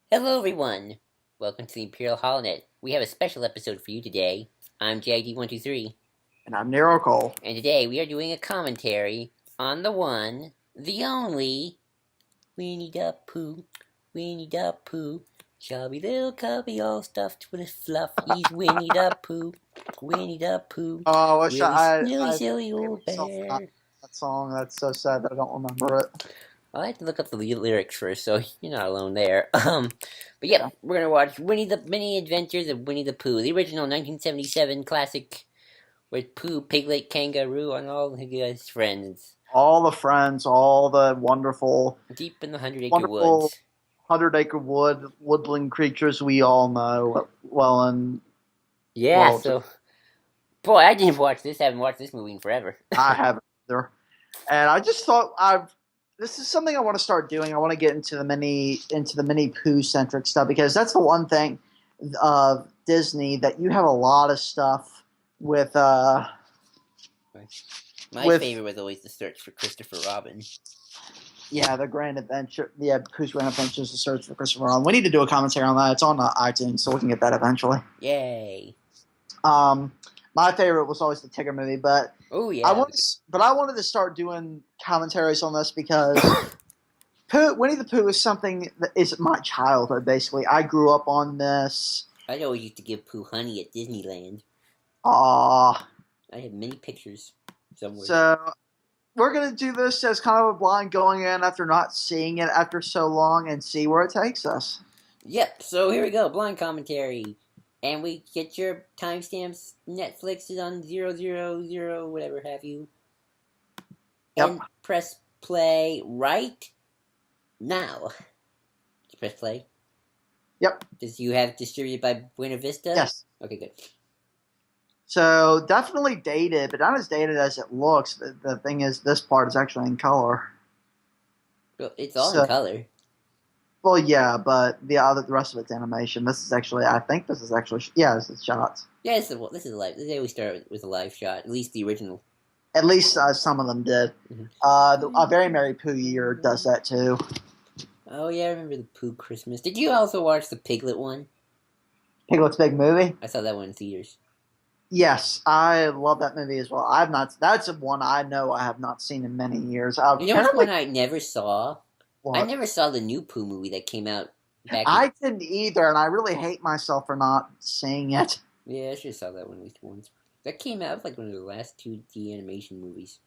Hello, everyone. Welcome to the Imperial Holonet. We have a special episode for you today. I'm JID123, And I'm Nero Cole. and today we are doing a commentary on the one, the only, Winnie the Pooh. Winnie the Pooh. Chubby little cubby all stuffed with fluff. He's Winnie the Pooh. Winnie the Pooh. Oh, I wish Really I silly gave old myself bear. that song. That's so sad that I don't remember it. I have to look up the lyrics first, so you're not alone there. But Yeah. yeah, we're gonna watch Winnie the Many Adventures of Winnie the Pooh, the original 1977 classic with Pooh, Piglet, Kangaroo, and all his friends All the friends, all the wonderful, deep in the Hundred Acre wonderful Woods. 100-acre woodland creatures we all know well and Yeah, well. so boy, I didn't watch this. I haven't watched this movie in forever. I haven't either, and I just thought this is something I want to start doing. I want to get into the mini Pooh centric stuff because that's the one thing of Disney that you have a lot of stuff with My favorite was always the search for Christopher Robin. Yeah, the Grand Adventure. Yeah, Pooh's Grand Adventures: The Search for Christopher Robin. We need to do a commentary on that. It's on iTunes, so we can get that eventually. Yay! My favorite was always the Tigger movie, but Oh yeah. I wanted to start doing commentaries on this because Winnie the Pooh is something that is my childhood. Basically, I grew up on this. I always used to give Pooh honey at Disneyland. Ah, I have many pictures somewhere. so we're gonna do this as kind of a blind going in after not seeing it after so long and see where it takes us. Yep, so here we go, blind commentary. And we get your timestamps. Netflix is on 000, whatever have you. Yep. And press play right now. Press play. Yep. Does you have distributed by Buena Vista? Yes. Okay, good. So definitely dated, but not as dated as it looks. The thing is, this part is actually in color. Well, it's all in color. Well, yeah, but the rest of it's animation. This is actually, this is shots. Yeah, this is a live. They always start with a live shot. At least the original. At least some of them did. Mm-hmm. A Very Merry Pooh Year does that too. Oh yeah, I remember the Pooh Christmas. Did you also watch the Piglet one? Piglet's Big Movie. I saw that one in theaters. Yes, I love that movie as well. I've not. That's one I know I have not seen in many years. You know which one I never saw? What? I never saw the new Pooh movie that came out back. I didn't either, and I really hate myself for not seeing it. Yeah, I should have saw that one at least once. That came out like one of the last 2D animation movies.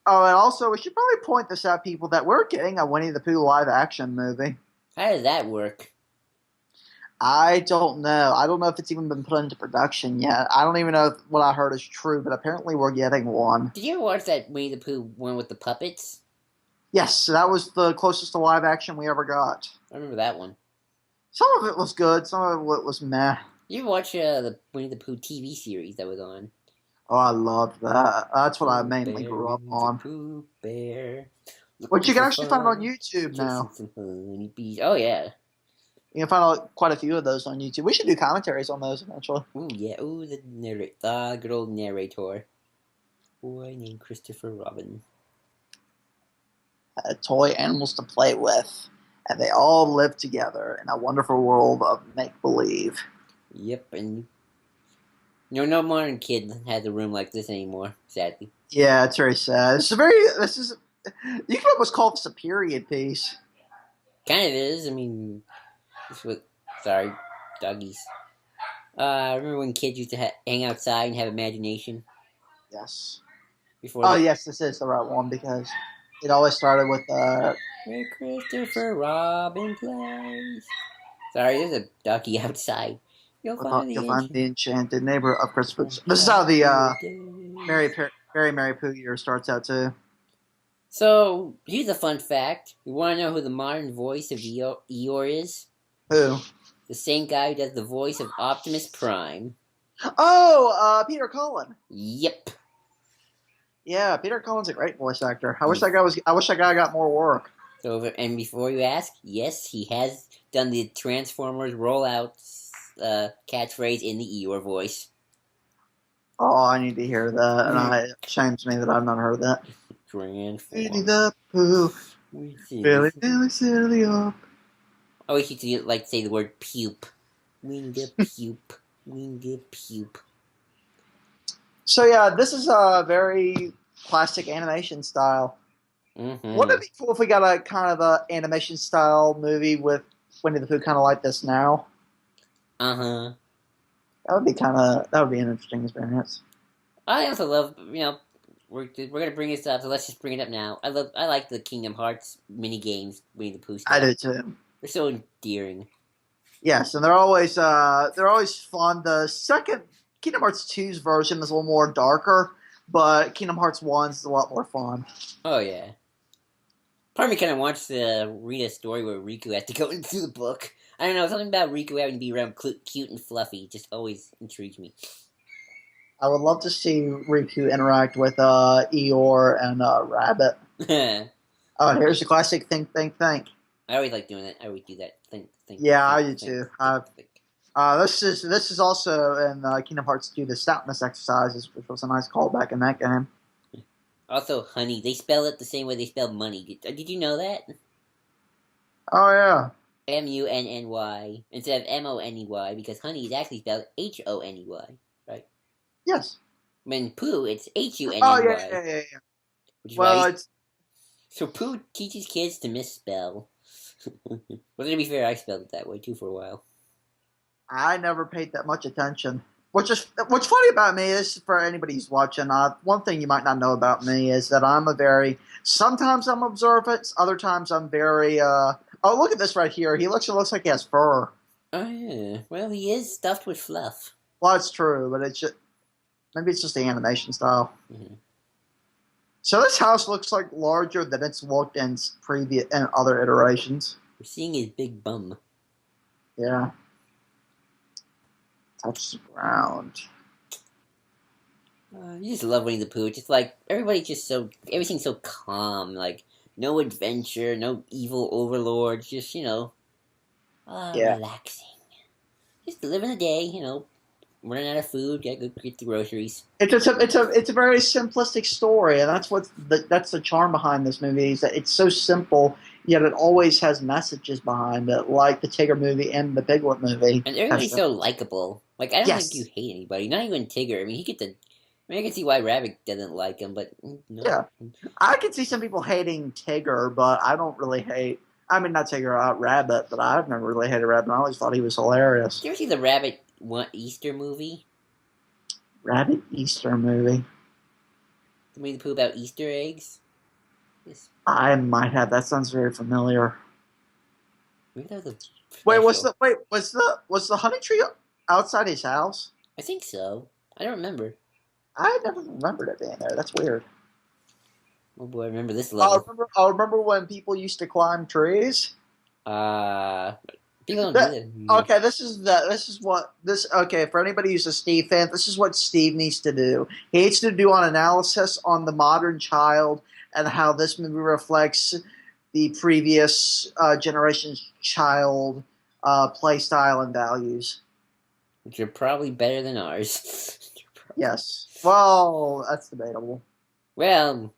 Oh, and also we should probably point this out, people, that we're getting a Winnie the Pooh live action movie. How does that work? I don't know. I don't know if it's even been put into production yet. I don't even know if what I heard is true, but apparently we're getting one. Did you ever watch that Winnie the Pooh one with the puppets? Yes, that was the closest to live action we ever got. I remember that one. Some of it was good. Some of it was meh. You ever watch the Winnie the Pooh TV series that was on? Oh, I loved that. That's what I mainly grew up on. Pooh Bear. Which you can actually find on YouTube now. Oh, yeah. You can find quite a few of those on YouTube. We should do commentaries on those eventually. Ooh, yeah. Ooh, the good old narrator. Boy named Christopher Robin. Had toy animals to play with, and they all lived together in a wonderful world of make-believe. Yep, and no modern kid has a room like this anymore, sadly. Yeah, it's very sad. You could almost call this a period piece. Kind of is. I mean, sorry, doggies. I remember when kids used to hang outside and have imagination. Yes. Yes, this is the right one because it always started with where Christopher Robin plays. Sorry, there's a ducky outside. You'll find the enchanted neighbor of Christopher. This is how the Very Merry Pooh Year starts out too. So here's a fun fact. You want to know who the modern voice of Eeyore is? Who? The same guy who does the voice of Optimus Prime. Oh, Peter Cullen. Yep. Yeah, Peter Cullen's a great voice actor. I wish that guy got more work. So, and before you ask, yes, he has done the Transformers rollout catchphrase in the Eeyore voice. Oh, I need to hear that, and it shames me that I've not heard that. Winnie the Pooh, Billy, silly up. I always used to like say the word pupe. Winnie the pupe. Winnie the pupe. So yeah, this is a very classic animation style. Wouldn't Mm-hmm. it be cool if we got a kind of a animation style movie with Winnie the Pooh, kind of like this now? Uh-huh. That would be an interesting experience. I also love, we're gonna bring this up, so let's just bring it up now. I like the Kingdom Hearts mini games, Winnie the Pooh I stuff. do too. They're so endearing. Yes, and they're always fun. The second Kingdom Hearts 2's version is a little more darker, but Kingdom Hearts 1's is a lot more fun. Oh yeah. Part of me kind of wants to read a story where Riku has to go into the book. I don't know, something about Riku having to be around cute and fluffy just always intrigues me. I would love to see Riku interact with Eeyore and Rabbit. I Oh, here's the classic think. always like doing that. I always do that. Yeah, I Think, do think, too. think. This is also in Kingdom Hearts 2, the stoutness exercises, which was a nice callback in that game. Also, honey, they spell it the same way they spell money. Did you know that? Oh yeah, Munny instead of Money because honey is actually spelled Honey, right? yes. When Pooh, it's Oh Hunny, yeah. which is why Well, it's so Pooh teaches kids to misspell. Well, to be fair, I spelled it that way too for a while. I never paid that much attention. What's funny about me is for anybody who's watching. One thing you might not know about me is that sometimes I'm observant, other times I'm very. Oh, look at this right here. It looks like he has fur. Oh yeah, well he is stuffed with fluff. Well, that's true, but maybe it's just the animation style. Mm-hmm. So this house looks like larger than it's looked in previous and other iterations. We're seeing his big bum. Yeah. Touch the ground. You just love Winnie the Pooh. It's just like everything's so calm. Like no adventure, no evil overlords. Just Yeah. relaxing. Just living a day. Running out of food. Gotta go get the groceries. It's a very simplistic story, and that's the charm behind this movie is that it's so simple, yet it always has messages behind it, like the Tigger movie and the Piglet movie. And everybody's so likable. Like I don't think you Yes, hate anybody. Not even Tigger. I mean, he gets a. I mean, I can see why Rabbit doesn't like him, but no. yeah. I can see some people hating Tigger, but I don't really hate. I mean, not Tigger, Rabbit, but I've never really hated Rabbit. I always thought he was hilarious. Did you ever see the Rabbit Easter movie? Rabbit Easter movie. The Winnie the Pooh about Easter eggs? Yes. I might have. That sounds very familiar. Maybe that was a Wait, special. was the honey tree outside his house? I think so. I don't remember. I never remembered it being there. That's weird. Oh boy, I remember this level. I remember when people used to climb trees. Uh, People don't do That, that anymore. okay, okay, for anybody who's a Steve fan, this is what Steve needs to do. He needs to do an analysis on the modern child and how this movie reflects the previous generation's child play style and values. Which are probably better than ours. Yes. Well, that's debatable. Well,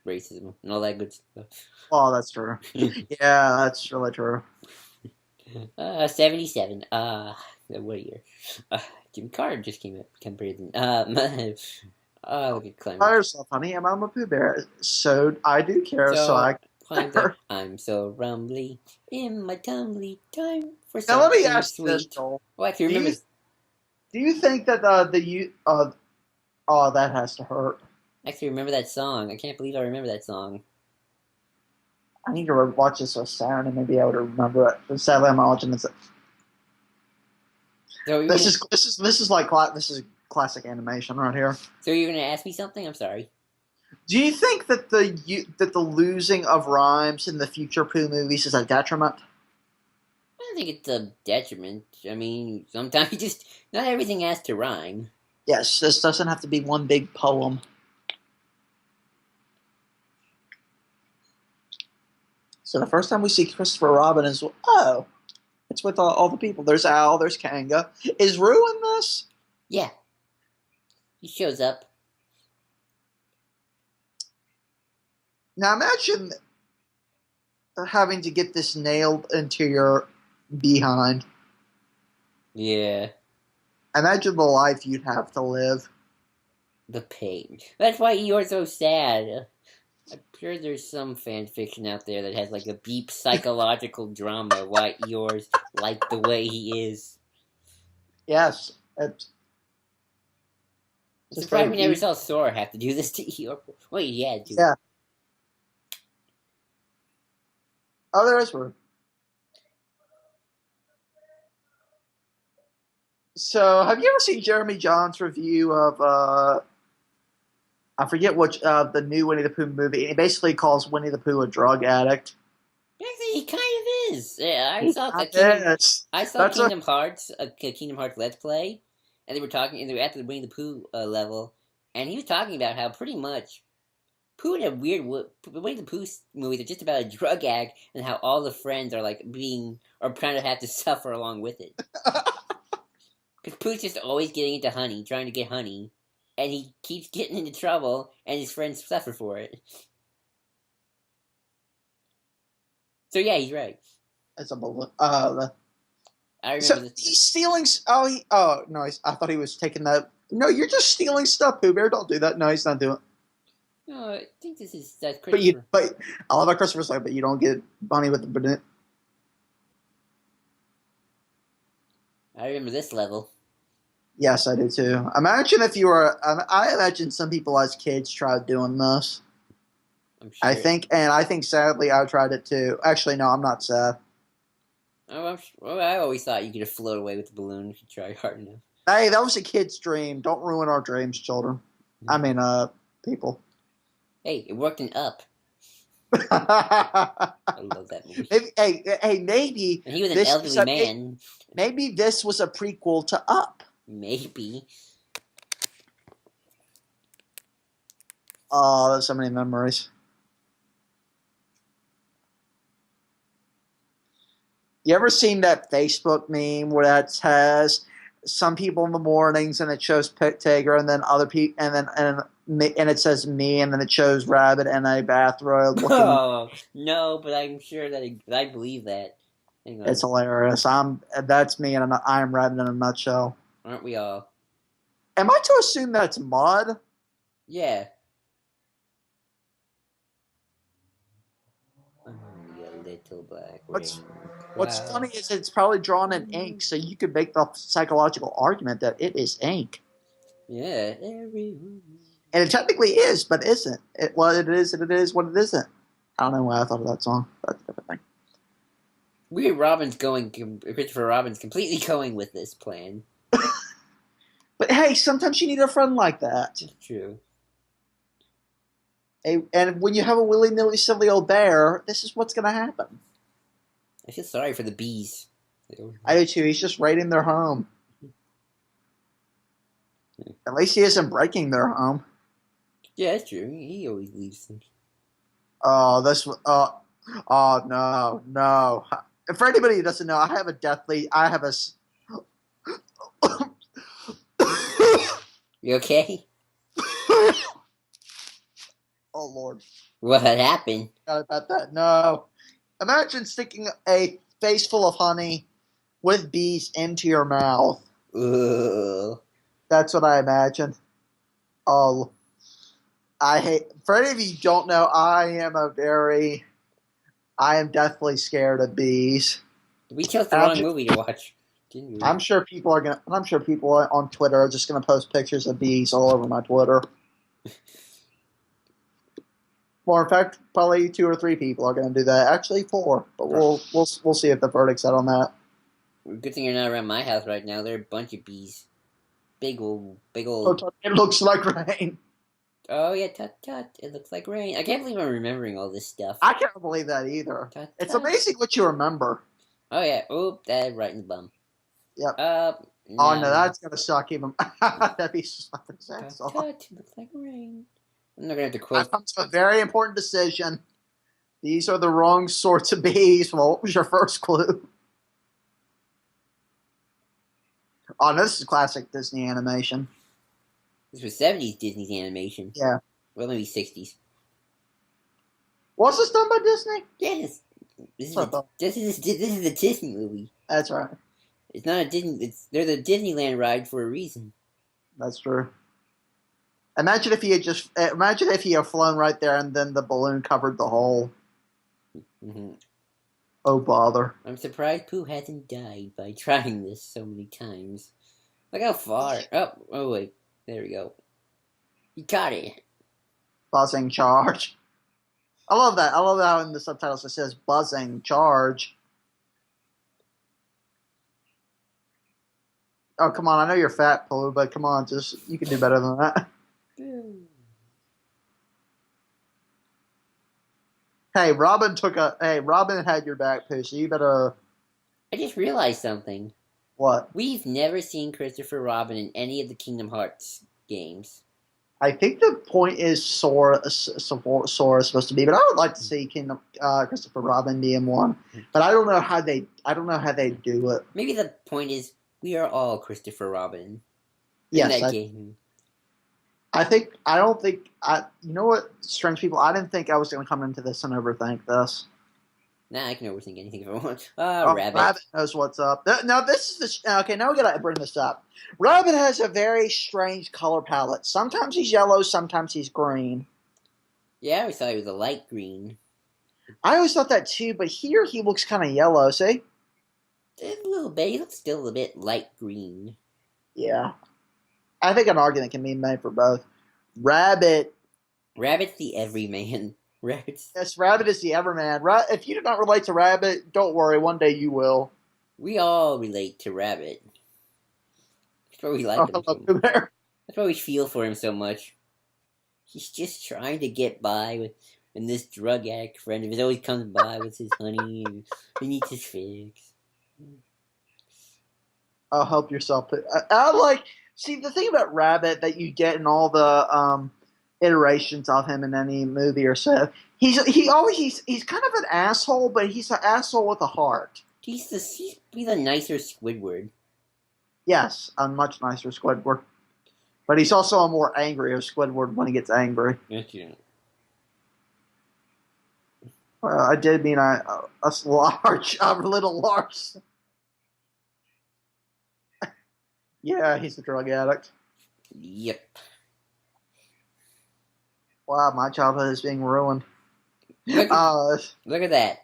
racism and all that good stuff. Oh, that's true. Yeah, that's really true. 77. What year? Jimmy Carter just came out. Look at By climate. yourself, honey. I'm a Pooh Bear. So I do care, so So, I care. I'm so rumbly in my tumbly time for Now let me something ask you this, sweet. Joel. Oh, I can Do remember. you think that oh, that has to hurt. I actually remember that song. I can't believe I remember that song. I need to watch this with Sarah and maybe able to remember it. But sadly, I'm not watching this. So This is classic animation right here. So you're gonna ask me something? I'm sorry. Do you think that the losing of rhymes in the future Pooh movies is a detriment? I don't think it's a detriment. I mean, sometimes not everything has to rhyme. Yes, this doesn't have to be one big poem. So the first time we see Christopher Robin is it's with all the people. There's Al, there's Kanga. Is Rue in this? Yeah, he shows up. Now imagine having to get this nailed into your behind. Yeah. Imagine the life you'd have to live. The pain. That's why Eeyore's so sad. I'm sure there's some fan fiction out there that has like a deep psychological drama of why Eeyore's like the way he is. Yes, it's I'm just surprised very we never deep. saw Sora have to do this to Eeyore. Well, he had to. Yeah. Oh, there is one. So, have you ever seen Jeremy John's review of I forget which the new Winnie the Pooh movie? He basically calls Winnie the Pooh a drug addict. Actually, he kind of is. Yeah, I saw a Yes, I saw that's a Kingdom Hearts, a Kingdom Hearts Let's Play, and they were talking, and they were at the Winnie the Pooh level, and he was talking about how pretty much Pooh in a weird Winnie the Pooh movies are just about a drug addict and how all the friends are like trying to have to suffer along with it. Because Pooh's just always getting into honey, trying to get honey, and he keeps getting into trouble, and his friends suffer for it. So yeah, he's right. it's a balloon. I So remember this. he's stealing. Oh no! I thought he was taking that. No, you're just stealing stuff, Pooh Bear. Don't do that. No, he's not doing. No, I think that's But you, Christopher. but I love how Christopher's like, but you don't get Bunny with the banana. I remember this level. Yes, I do too. Imagine if you were. I imagine some people as kids tried doing this. I'm sure. I think sadly I tried it too. Actually, no, I'm not sad. I always thought you could float away with the balloon if you try hard enough. Hey, that was a kid's dream. Don't ruin our dreams, children. I mean, people. Hey, it worked in Up. maybe, I love that movie. maybe And he was an elderly man. Maybe this was a prequel to Up. Maybe. Oh, there's so many memories. You ever seen that Facebook meme where that has some people in the mornings and it shows Pit Tiger and then other people and it says me and then it shows Rabbit in a bathrobe looking. Oh no, but I'm sure that I believe that. Hang on. It's hilarious. That's me and I'm Rabbit in a nutshell. Aren't we all? Am I to assume that's mud? Yeah. Only a little black What's funny is it's probably drawn in ink, so you could make the psychological argument that it is ink. Yeah, everyone. And it technically is, but isn't. It is, and it is what it isn't. I don't know why I thought of that song. That's a different thing. Christopher Robin's completely going with this plan. But hey, sometimes you need a friend like that. It's true. And when you have a willy-nilly silly old bear, this is what's going to happen. I feel sorry for the bees. I do too. He's just raiding their home. At least he isn't breaking their home. Yeah, that's true. He always leaves them. Oh, no. For anybody who doesn't know, I have a You okay? Oh, Lord. What happened? Forgot about that. No. Imagine sticking a face full of honey with bees into your mouth. Ugh. That's what I imagined. Oh, for any of you who don't know, I am deathly scared of bees. We chose the wrong movie to watch, didn't we? I'm sure people on Twitter are just gonna post pictures of bees all over my Twitter. Well, in fact, probably 2 or 3 people are going to do that. Actually, 4, but we'll see if the verdict's out on that. Good thing you're not around my house right now. There are a bunch of bees. Big old. It looks like rain. Oh yeah, tut tut. It looks like rain. I can't believe I'm remembering all this stuff. I can't believe that either. Tut, It's tut. amazing what you remember. Oh yeah. Oop, that right in the bum. Yep. No. Oh no, that's gonna suck even. That'd be something sad. Tut tut. Looks like rain. I'm not gonna have to quote. That comes to a very important decision. These are the wrong sorts of bees. Well, what was your first clue? Oh, no, this is classic Disney animation. This was 70s Disney's animation. Yeah. Well, maybe 60s. Was this done by Disney? Yes. This is a Disney movie. That's right. It's not a Disney. They're the Disneyland ride for a reason. That's true. Imagine if he had flown right there and then the balloon covered the hole. Hmm. Oh bother! I'm surprised Pooh hasn't died by trying this so many times. Look how far. Oh wait. There we go. You got it. Buzzing charge. I love that. I love how in the subtitles it says buzzing charge. Oh come on! I know you're fat, Pooh, but come on, just you can do better than that. Robin had your back, Pooh. So you better I just realized something. what? We've never seen Christopher Robin in any of the Kingdom Hearts games. I think the point is Sora is supposed to be, but I would like to see Christopher Robin be in one. But I don't know how they do it. Maybe the point is we are all Christopher Robin in Yes, that game. I don't think you know what, strange people. I didn't think I was going to come into this and overthink this. Nah, I can overthink anything if I want. Rabbit. Rabbit knows what's up. Now this is okay. Now we gotta bring this up. Rabbit has a very strange color palette. Sometimes he's yellow, sometimes he's green. Yeah, I always thought he was a light green. I always thought that too, but here he looks kind of yellow. See? A little bit. He looks still a bit light green. Yeah. I think an argument can be made for both. Rabbit's the everyman. Rabbit is the everman. If you do not relate to Rabbit, don't worry. One day you will. We all relate to Rabbit. That's why we like him. That's why we feel for him so much. He's just trying to get by when this drug addict friend of his always comes by with his honey and he needs his fix. I'll help yourself. See the thing about Rabbit that you get in all the iterations of him in any movie or so. He's kind of an asshole, but he's an asshole with a heart. He's the nicer Squidward. Yes, a much nicer Squidward. But he's also a more angrier Squidward when he gets angry. Yes, yeah. Well, I did mean a little large. Yeah, he's a drug addict. Yep. Wow, my childhood is being ruined. Look at that.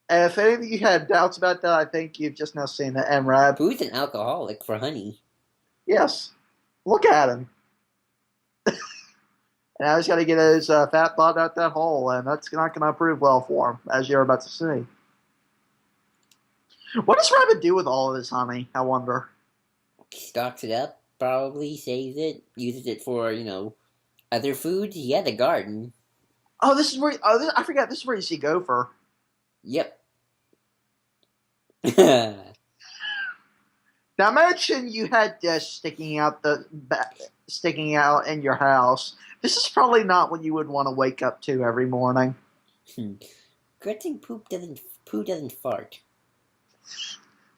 And if any of you had doubts about that, I think you've just now seen the MRAB. Who's an alcoholic for honey? Yes. Look at him. And now he's got to get his fat butt out that hole, and that's not going to prove well for him, as you're about to see. What does Rabbit do with all of his honey, I wonder? He stocks it up, probably saves it, uses it for, other foods. He had a garden. Oh, this is where... I forgot, this is where you see Gopher. Yep. Now imagine you had this sticking out in your house. This is probably not what you would want to wake up to every morning. Good thing Pooh doesn't fart.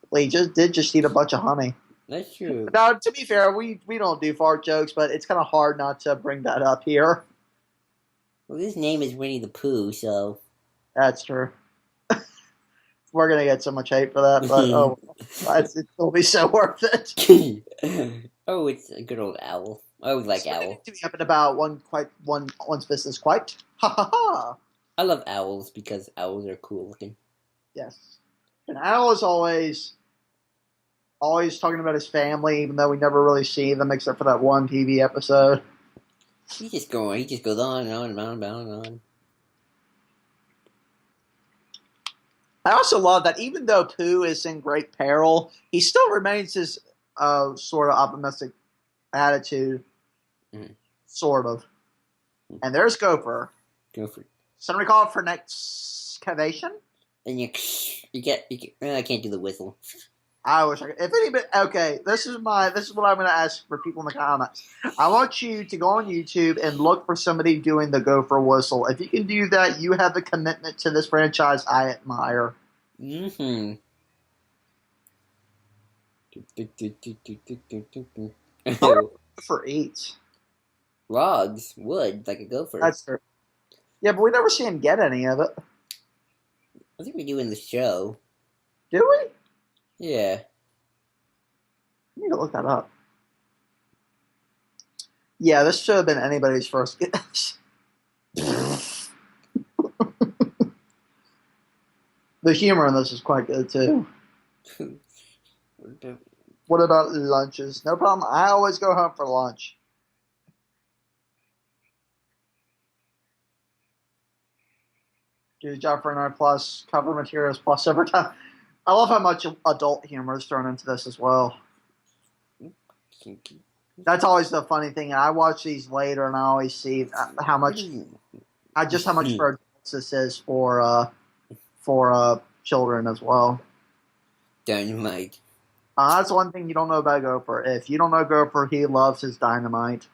Well, he did eat a bunch of honey. That's true. Now, to be fair, we don't do fart jokes, but it's kind of hard not to bring that up here. Well, his name is Winnie the Pooh, so... That's true. We're going to get so much hate for that, but it'll be so worth it. Oh, it's a good old owl. I always like owl. To be up and about one's business quite. Ha ha ha. I love owls because owls are cool looking. Yes. And owl is always talking about his family, even though we never really see them except for that one TV episode. He just goes on and on and on and on and on. I also love that even though Pooh is in great peril, he still remains his sort of optimistic attitude. Mm-hmm. Sort of. And there's Gopher. Somebody call it for next excavation? And you get I can't do the whistle. I wish I could. If anybody, okay, this is what I'm going to ask for people in the comments. I want you to go on YouTube and look for somebody doing the Gopher whistle. If you can do that, you have the commitment to this franchise I admire. Mm-hmm. Gopher eats logs, wood, like a gopher. That's true. Yeah, but we never see him get any of it. I think we're doing the show. Do we? Yeah. I need to look that up. Yeah, this should have been anybody's first guess. The humor in this is quite good too. What about lunches? No problem. I always go home for lunch. Do the job for an hour plus, cover materials plus overtime. I love how much adult humor is thrown into this as well. That's always the funny thing. I watch these later, and I always see how much for adults this is for children as well. Dynamite. That's one thing you don't know about Gopher. If you don't know Gopher, he loves his dynamite.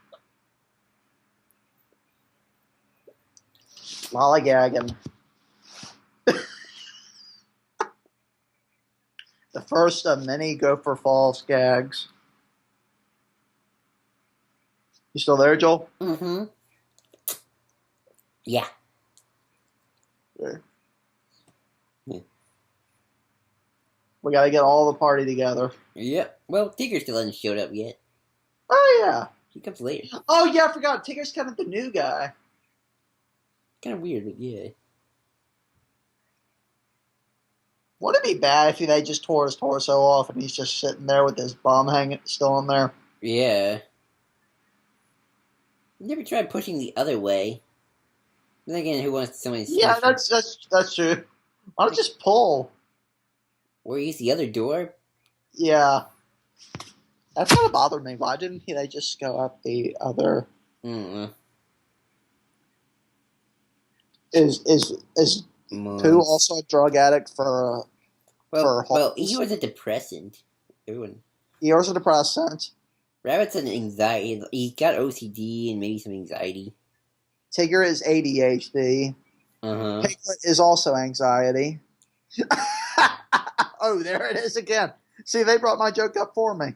Lollygagging. The first of many Gopher Falls gags. You still there, Joel? Mm-hmm. Yeah. There. Yeah. We gotta get all the party together. Yep. Well, Tigger still hasn't showed up yet. Oh, yeah. He comes later. Oh, yeah, I forgot. Tigger's kind of the new guy. Kind of weird, but yeah. Wouldn't it be bad if they just tore his torso off and he's just sitting there with his bum hanging still in there? Yeah. Never tried pushing the other way. Then again, who wants somebody's Yeah, that's true. Why don't just pull? Or use the other door? Yeah. That kind of bothered me. Why didn't they just go up the other? Is Pooh also a drug addict for he was a depressant. Everyone. He was a depressant. Rabbit's an anxiety. He's got OCD and maybe some anxiety. Tigger is ADHD. Piglet is also anxiety. Oh, there it is again. See, they brought my joke up for me.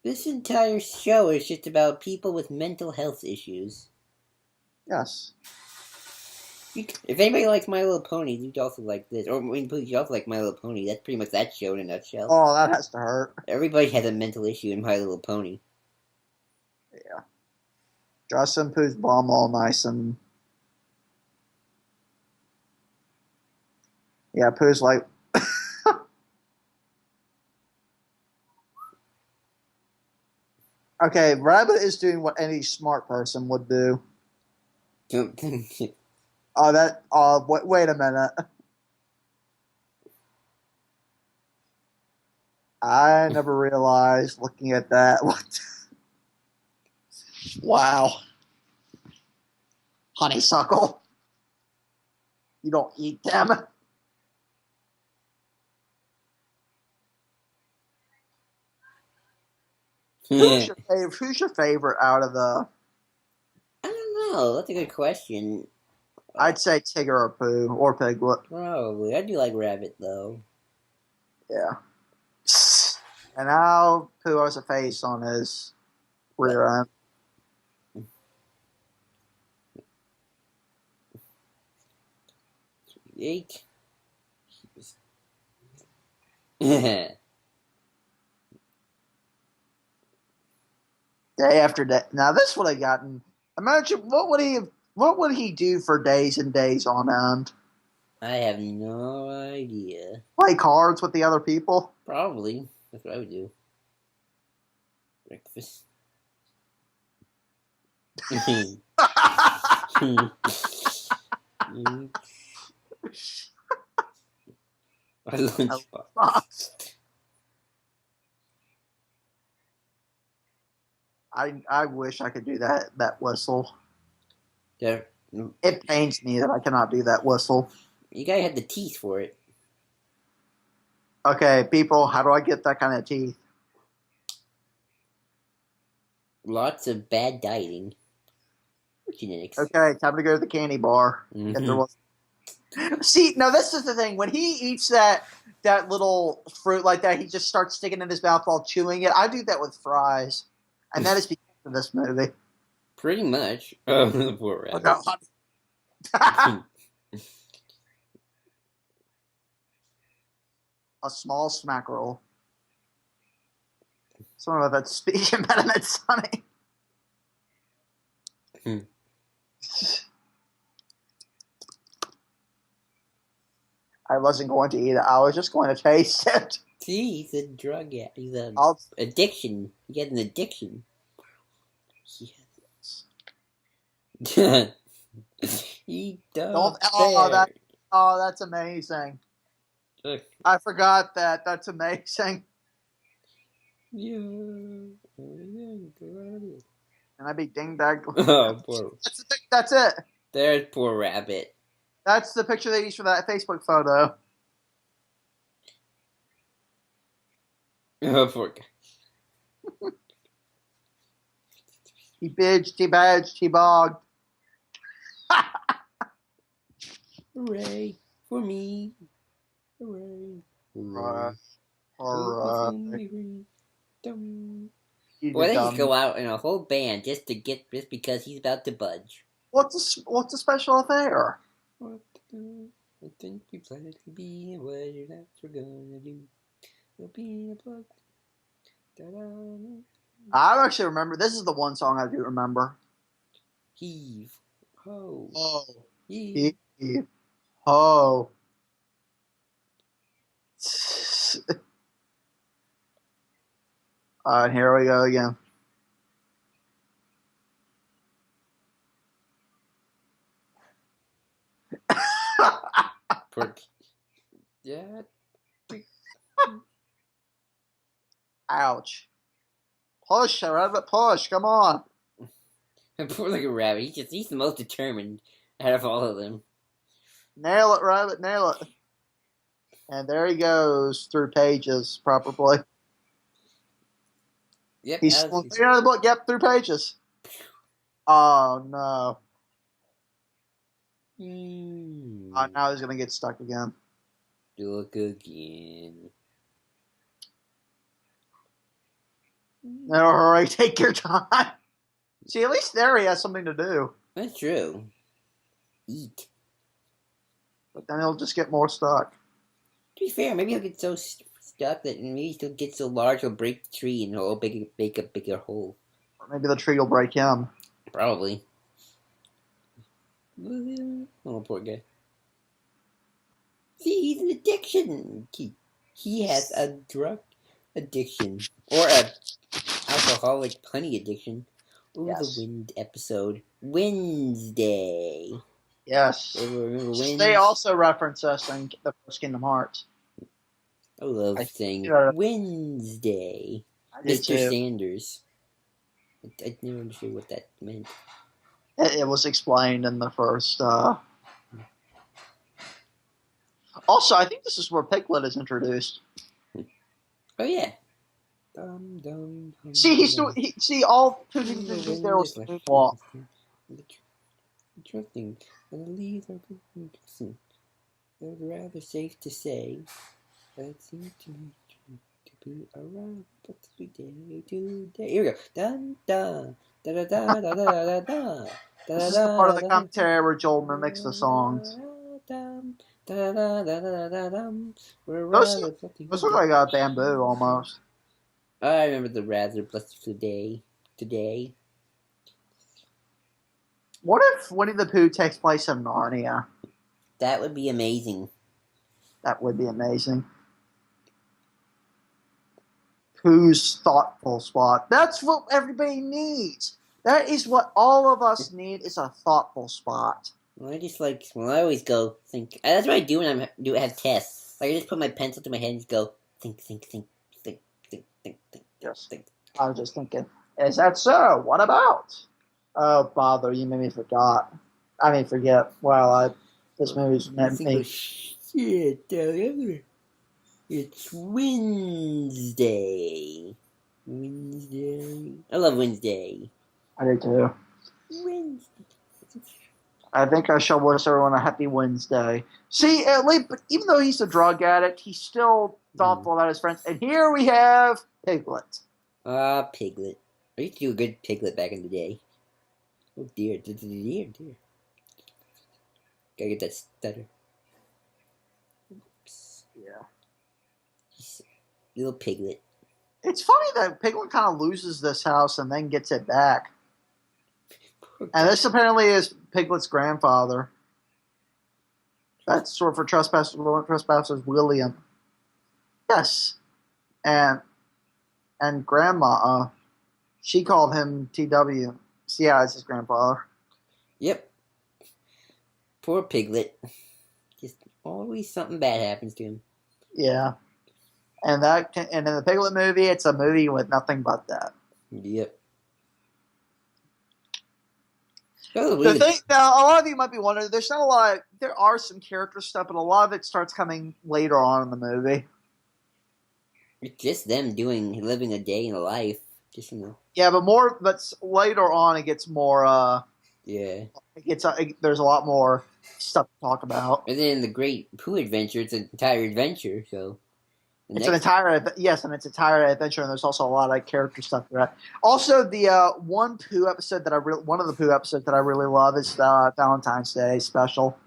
This entire show is just about people with mental health issues. Yes. If anybody likes My Little Pony, you'd also like this. Or when you also like My Little Pony, that's pretty much that show in a nutshell. Oh, that has to hurt. Everybody has a mental issue in My Little Pony. Yeah. Dressing Pooh's bum all nice and... Yeah, Pooh's like... Okay, Rabbit is doing what any smart person would do. Wait a minute. I never realized looking at that. What? Wow. Honeysuckle. You don't eat them. Who's your favorite out of the... I don't know. That's a good question. I'd say Tigger or Pooh or Piglet. Probably. I do like Rabbit, though. Yeah. And now Pooh has a face on his rear end. Eek. Day after day. Now this would have gotten... Imagine, what would he do for days and days on end? I have no idea. Play cards with the other people? Probably. That's what I would do. Breakfast. My lunchbox. I wish I could do that whistle. Yeah. It pains me that I cannot do that whistle. You gotta have the teeth for it. Okay, people, how do I get that kind of teeth? Lots of bad dieting. Genetics. Okay, time to go to the candy bar. If there was... See, now this is the thing. When he eats that little fruit like that, he just starts sticking it in his mouth while chewing it. I do that with fries. And that is because of this movie. Pretty much. Oh, poor rabbit. Oh, no. a small smackerel. Someone with that speech impediment, Sonny. Hmm. I wasn't going to eat it. I was just going to taste it. See, he's a drug addict. He's a I'll, addiction. He has an addiction. He Eat the don't. bear. That's amazing. I forgot that. That's amazing. Yeah. And I be ding dang. Oh, poor. That's it. There's poor rabbit. That's the picture they used for that Facebook photo. Oh, poor guy. He bidged, he badged, he bogged. Hooray for me. Hooray. Hooray. Alright. Boy, they just go out in a whole band just because he's about to budge. What's the special affair? What to do? I think we plan to be and what that's we're gonna do. We'll be a plug. I actually remember. This is the one song I do remember. Heave. Ho. Oh. Heave. Heave. Ho. Alright, here we go again. Yeah. Ouch. Push, rabbit, push, come on. Poor little rabbit. He's the most determined out of all of them. Nail it, rabbit, nail it. And there he goes through pages, probably. Yep. He's still the book. Yep, through pages. Oh no. Oh, now he's gonna get stuck again. Look again. No hurry, take your time. See, at least there he has something to do. That's true. Eat. But then he'll just get more stuck. To be fair, maybe he'll get so stuck that maybe he'll get so large he'll break the tree and he'll make a bigger hole. Or maybe the tree will break him. Probably. Oh, poor guy. See, he's an addiction. He has a drug addiction. Or a alcoholic honey addiction. Ooh, Yes. The wind episode. Wednesday. Yes. Remember Wednesday? They also reference us in the first Kingdom Hearts. I love saying Wednesday. Mr. Sanders. I never understood what that meant. It was explained in the first. Also, I think this is where Piglet is introduced. Oh yeah. See, see all two things there was Moonwalk. Trusting and the leaves are interesting. They're rather safe to say, but it seems to me to be around. What's the day today? Here we go. Dun dun da da da da da da da. This is the part of the commentary where Joel mimics the songs. Those look like a bamboo almost. I remember the rather blessed today. What if Winnie the Pooh takes place in Narnia? That would be amazing. That would be amazing. Pooh's thoughtful spot. That's what everybody needs. That is what all of us need, is a thoughtful spot. Well, I always go think. That's what I do when I have tests. Like, I just put my pencil to my head and just go think. Yes. I was just thinking, is that so? What about? Oh, bother, you made me forget. Well, this movie's meant me. Shit, it's Wednesday. I love Wednesday. I do too. Wednesday. I think I shall wish everyone a happy Wednesday. See, at least, but even though he's a drug addict, he's still thoughtful about his friends. And here we have Piglet. Piglet. I used to do a good Piglet back in the day. Oh dear. Gotta get that stutter. Oops. Yeah. Little piglet. It's funny that Piglet kind of loses this house and then gets it back. And this apparently is Piglet's grandfather. That's short for trespassers William. Yes. And Grandma, she called him TW. So yeah, it's his grandfather. Yep. Poor piglet. Just always something bad happens to him. Yeah. And in the Piglet movie, it's a movie with nothing but that. Yep. The thing now, a lot of you might be wondering, there's not a lot. There are some character stuff, but a lot of it starts coming later on in the movie. It's just them living a day in a life. Just Yeah, but later on it gets more. Yeah. There's a lot more stuff to talk about. And then the Great Pooh Adventure, it's an entire adventure. So it's an entire adventure, and there's also a lot of character stuff to that. Also, the one of the Pooh episodes that I really love is the Valentine's Day special.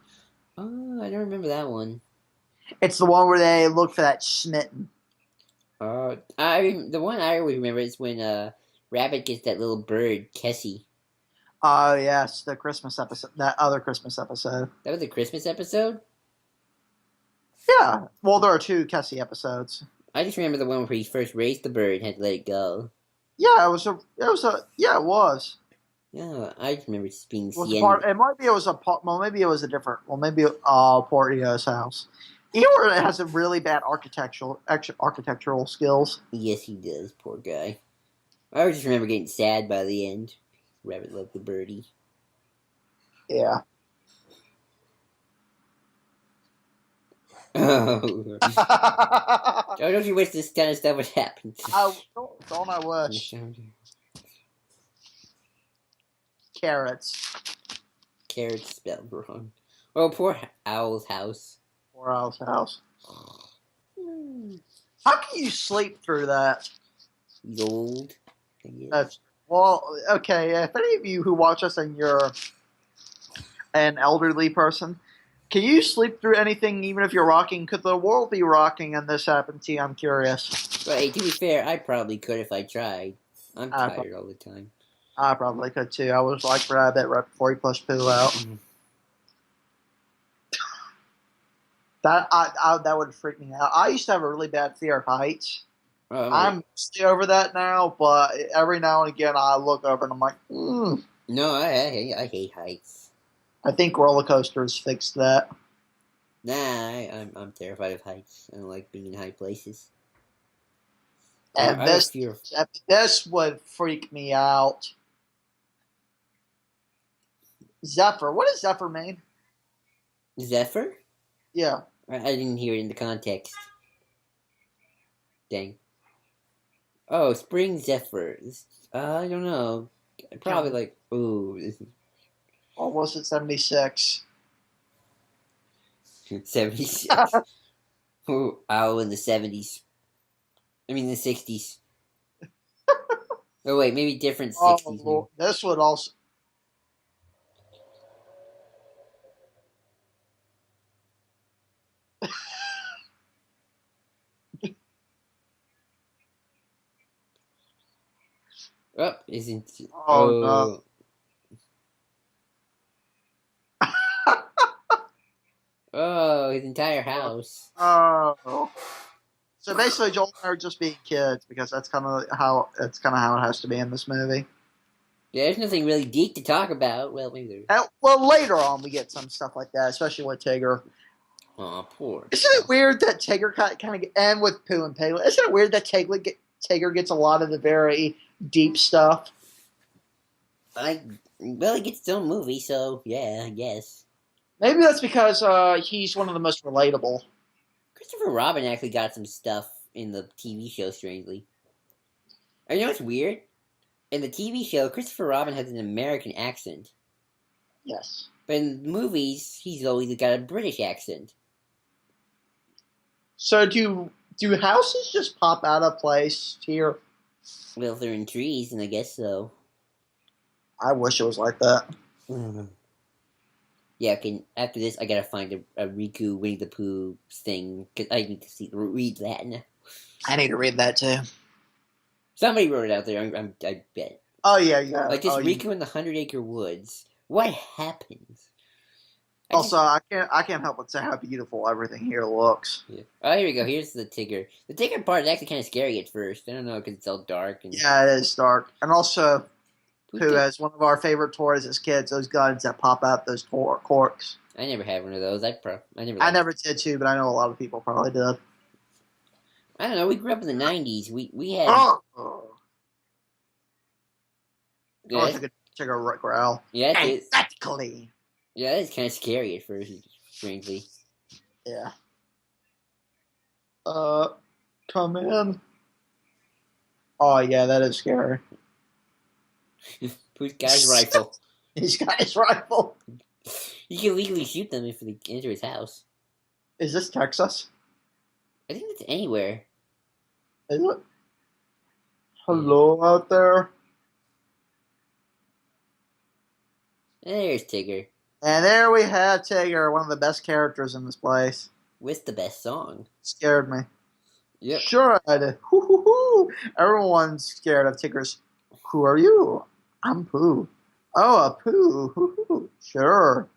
Oh, I don't remember that one. It's the one where they look for that Schmitten. The one I always remember is when Rabbit gets that little bird, Kessie. Oh yes, the Christmas episode. That other Christmas episode. That was a Christmas episode? Yeah. Well, there are 2 Kessie episodes. I just remember the one where he first raised the bird and had to let it go. Yeah, it was. Yeah, I just remember it being maybe it was a different. Well, maybe Portio's house. Eeyore has a really bad architectural skills. Yes, he does. Poor guy. I just remember getting sad by the end. Rabbit loved the birdie. Yeah. Oh, don't you wish this kind of stuff would happen? Don't I wish. Carrots. Carrots spelled wrong. Oh, poor Owl's house. Poor Owl's house. How can you sleep through that? He's old. Well, okay, if any of you who watch us and you're an elderly person, can you sleep through anything even if you're rocking? Could the world be rocking and this happened to you? I'm curious. But hey, to be fair, I probably could if I tried. I'm tired all the time. I probably could too. I was like Rabbit right before he pushed Pooh out. That would freak me out. I used to have a really bad fear of heights. I'm still over that now, but every now and again I look over and I'm like, No, I hate heights. I think roller coasters fixed that. Nah, I'm terrified of heights. I don't like being in high places. And this would freak me out. Zephyr. What does Zephyr mean? Zephyr? Yeah. I didn't hear it in the context. Dang. Oh, Spring Zephyr. I don't know. Probably like, ooh. Or was it 76? 76. Ooh, Owl in the 70s. I mean, the 60s. Oh, wait, maybe different 60s. Oh, Lord. This would also... Oh, isn't... Oh, no. Oh, his entire house. Oh. So basically, Joel and I are just being kids because that's kind of how it has to be in this movie. Yeah, there's nothing really deep to talk about. Well, maybe there's... Well, later on we get some stuff like that, especially with Tigger. Aw, poor. Isn't it weird that Tigger kind of... And with Pooh and Piglet. Isn't it weird that Tigger gets a lot of the very deep stuff? Well, he gets his own movie, so yeah, I guess. Maybe that's because he's one of the most relatable. Christopher Robin actually got some stuff in the TV show, strangely. You know what's weird? In the TV show, Christopher Robin has an American accent. Yes. But in the movies, he's always got a British accent. So do houses just pop out of place here? Well, if they're in trees, then I guess so. I wish it was like that. Yeah, okay, after this, I gotta find a Riku Winnie the Pooh thing, because I need to read that now. I need to read that too. Somebody wrote it out there. I bet. Oh yeah, yeah. Like Oh, just Riku in the 100 Acre Woods. What happens? I also, just. I can't help but say how beautiful everything here looks. Yeah. Oh, here we go. Here's the Tigger. The Tigger part is actually kind of scary at first. I don't know because it's all dark and. Yeah, it is dark, and also Who's Pooh the- has one of our favorite toys as kids. Those guns that pop out those corks. I never had one of those. I never. I Liked never did too, but I know a lot of people probably did. I don't know. We grew up in the '90s. We had. Oh, I Yeah, wish I could take a growl. yeah, it's Exactly. yeah, it's kind of scary at first, strangely. Yeah. Come in. Oh yeah, that is scary. Who's got his rifle? He's got his rifle. You can legally shoot them if they enter his house. Is this Texas? I think it's anywhere. Is it? Hello out there. And there's Tigger And there we have Tigger, one of the best characters in this place. with the best song. Scared me. Yep. Sure, I did. Hoo, hoo, hoo. Everyone's scared of Tigger's. Who are you? I'm Pooh. Oh, a Pooh. Hoo, hoo. Sure.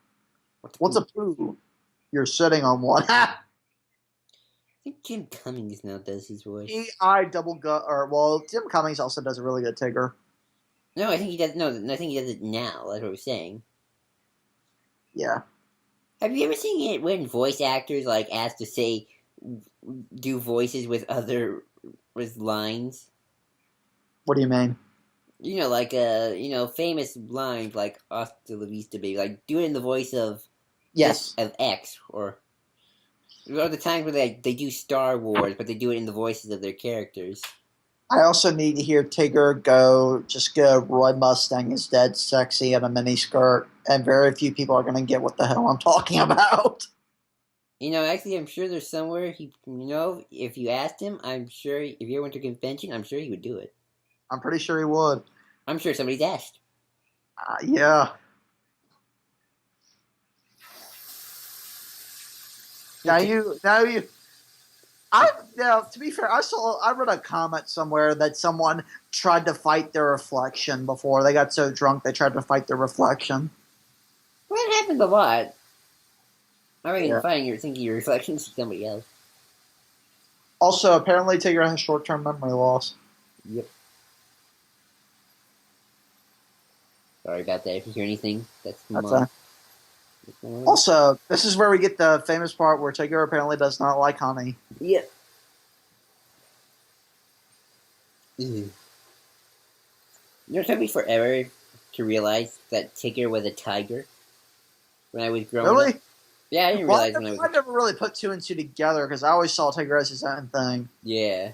What's a Pooh? You're sitting on one. I think Jim Cummings now does his voice. E-I double gut. Or well, Jim Cummings also does a really good Tigger. No, I think he does. No, I think he does it now. That's what I was saying. Yeah. Have you ever seen it when voice actors like asked to say do voices with lines? What do you mean? You know, like famous lines like "Hasta la vista, baby." Like do it in the voice of Yes. of X or the times where they do Star Wars, but they do it in the voices of their characters. I also need to hear Tigger go Roy Mustang is dead sexy in a mini skirt, and very few people are going to get what the hell I'm talking about. You know, actually, I'm sure there's somewhere he. You know, if you asked him, I'm sure if you ever went to a convention, I'm sure he would do it. I'm pretty sure he would. I'm sure somebody's asked. Yeah. Now, to be fair, I read a comment somewhere that someone tried to fight their reflection before they got so drunk they tried to fight their reflection. Well, that happens a lot. I mean, Yeah. fine, you're thinking your reflections to somebody else. Also, apparently Tigger has short-term memory loss. Yep. Sorry about that. If you hear anything, that's That's Also, this is where we get the famous part where Tigger apparently does not like honey. Yep. You know, it took me forever to realize that Tigger was a tiger when I was growing Really? up. Yeah, I didn't Well, realize when I was. I never really put two and two together because I always saw Tigger as his own thing. Yeah.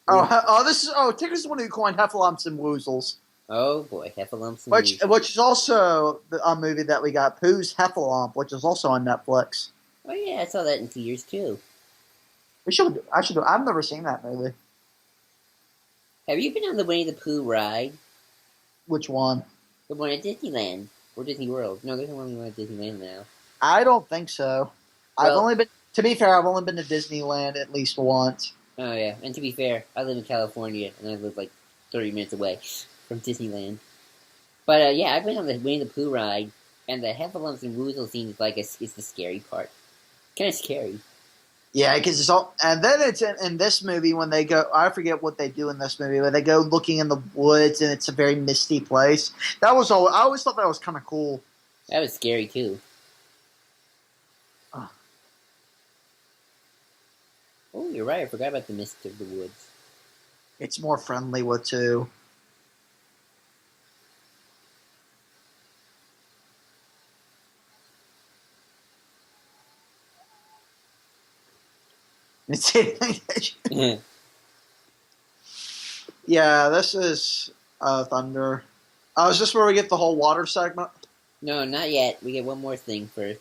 Tigger's the one who coined Heffalumps and Woozles. Oh boy, Heffalumps and Which is also a movie that we got, Pooh's Heffalump, which is also on Netflix. Oh yeah, I saw that in theaters too. I've never seen that movie. Have you been on the Winnie the Pooh ride? Which one? The one at Disneyland or Disney World? No, there's one at Disneyland now. I don't think so. Well, to be fair, I've only been to Disneyland at least once. Oh yeah, and to be fair, I live in California and I live like 30 minutes away from Disneyland. But yeah, I've been on the Winnie the Pooh ride, and the Heffalumps and Woozle scene is the scary part. Kind of scary. Yeah, because it's all, and then it's in this movie when they go. I forget what they do in this movie, but they go looking in the woods, and it's a very misty place. That was all. I always thought that was kind of cool. That was scary too. Oh, you're right. I forgot about the mist of the woods. It's more friendly with two. Yeah, this is Thunder. Is this where we get the whole water segment? No, not yet. We get one more thing first.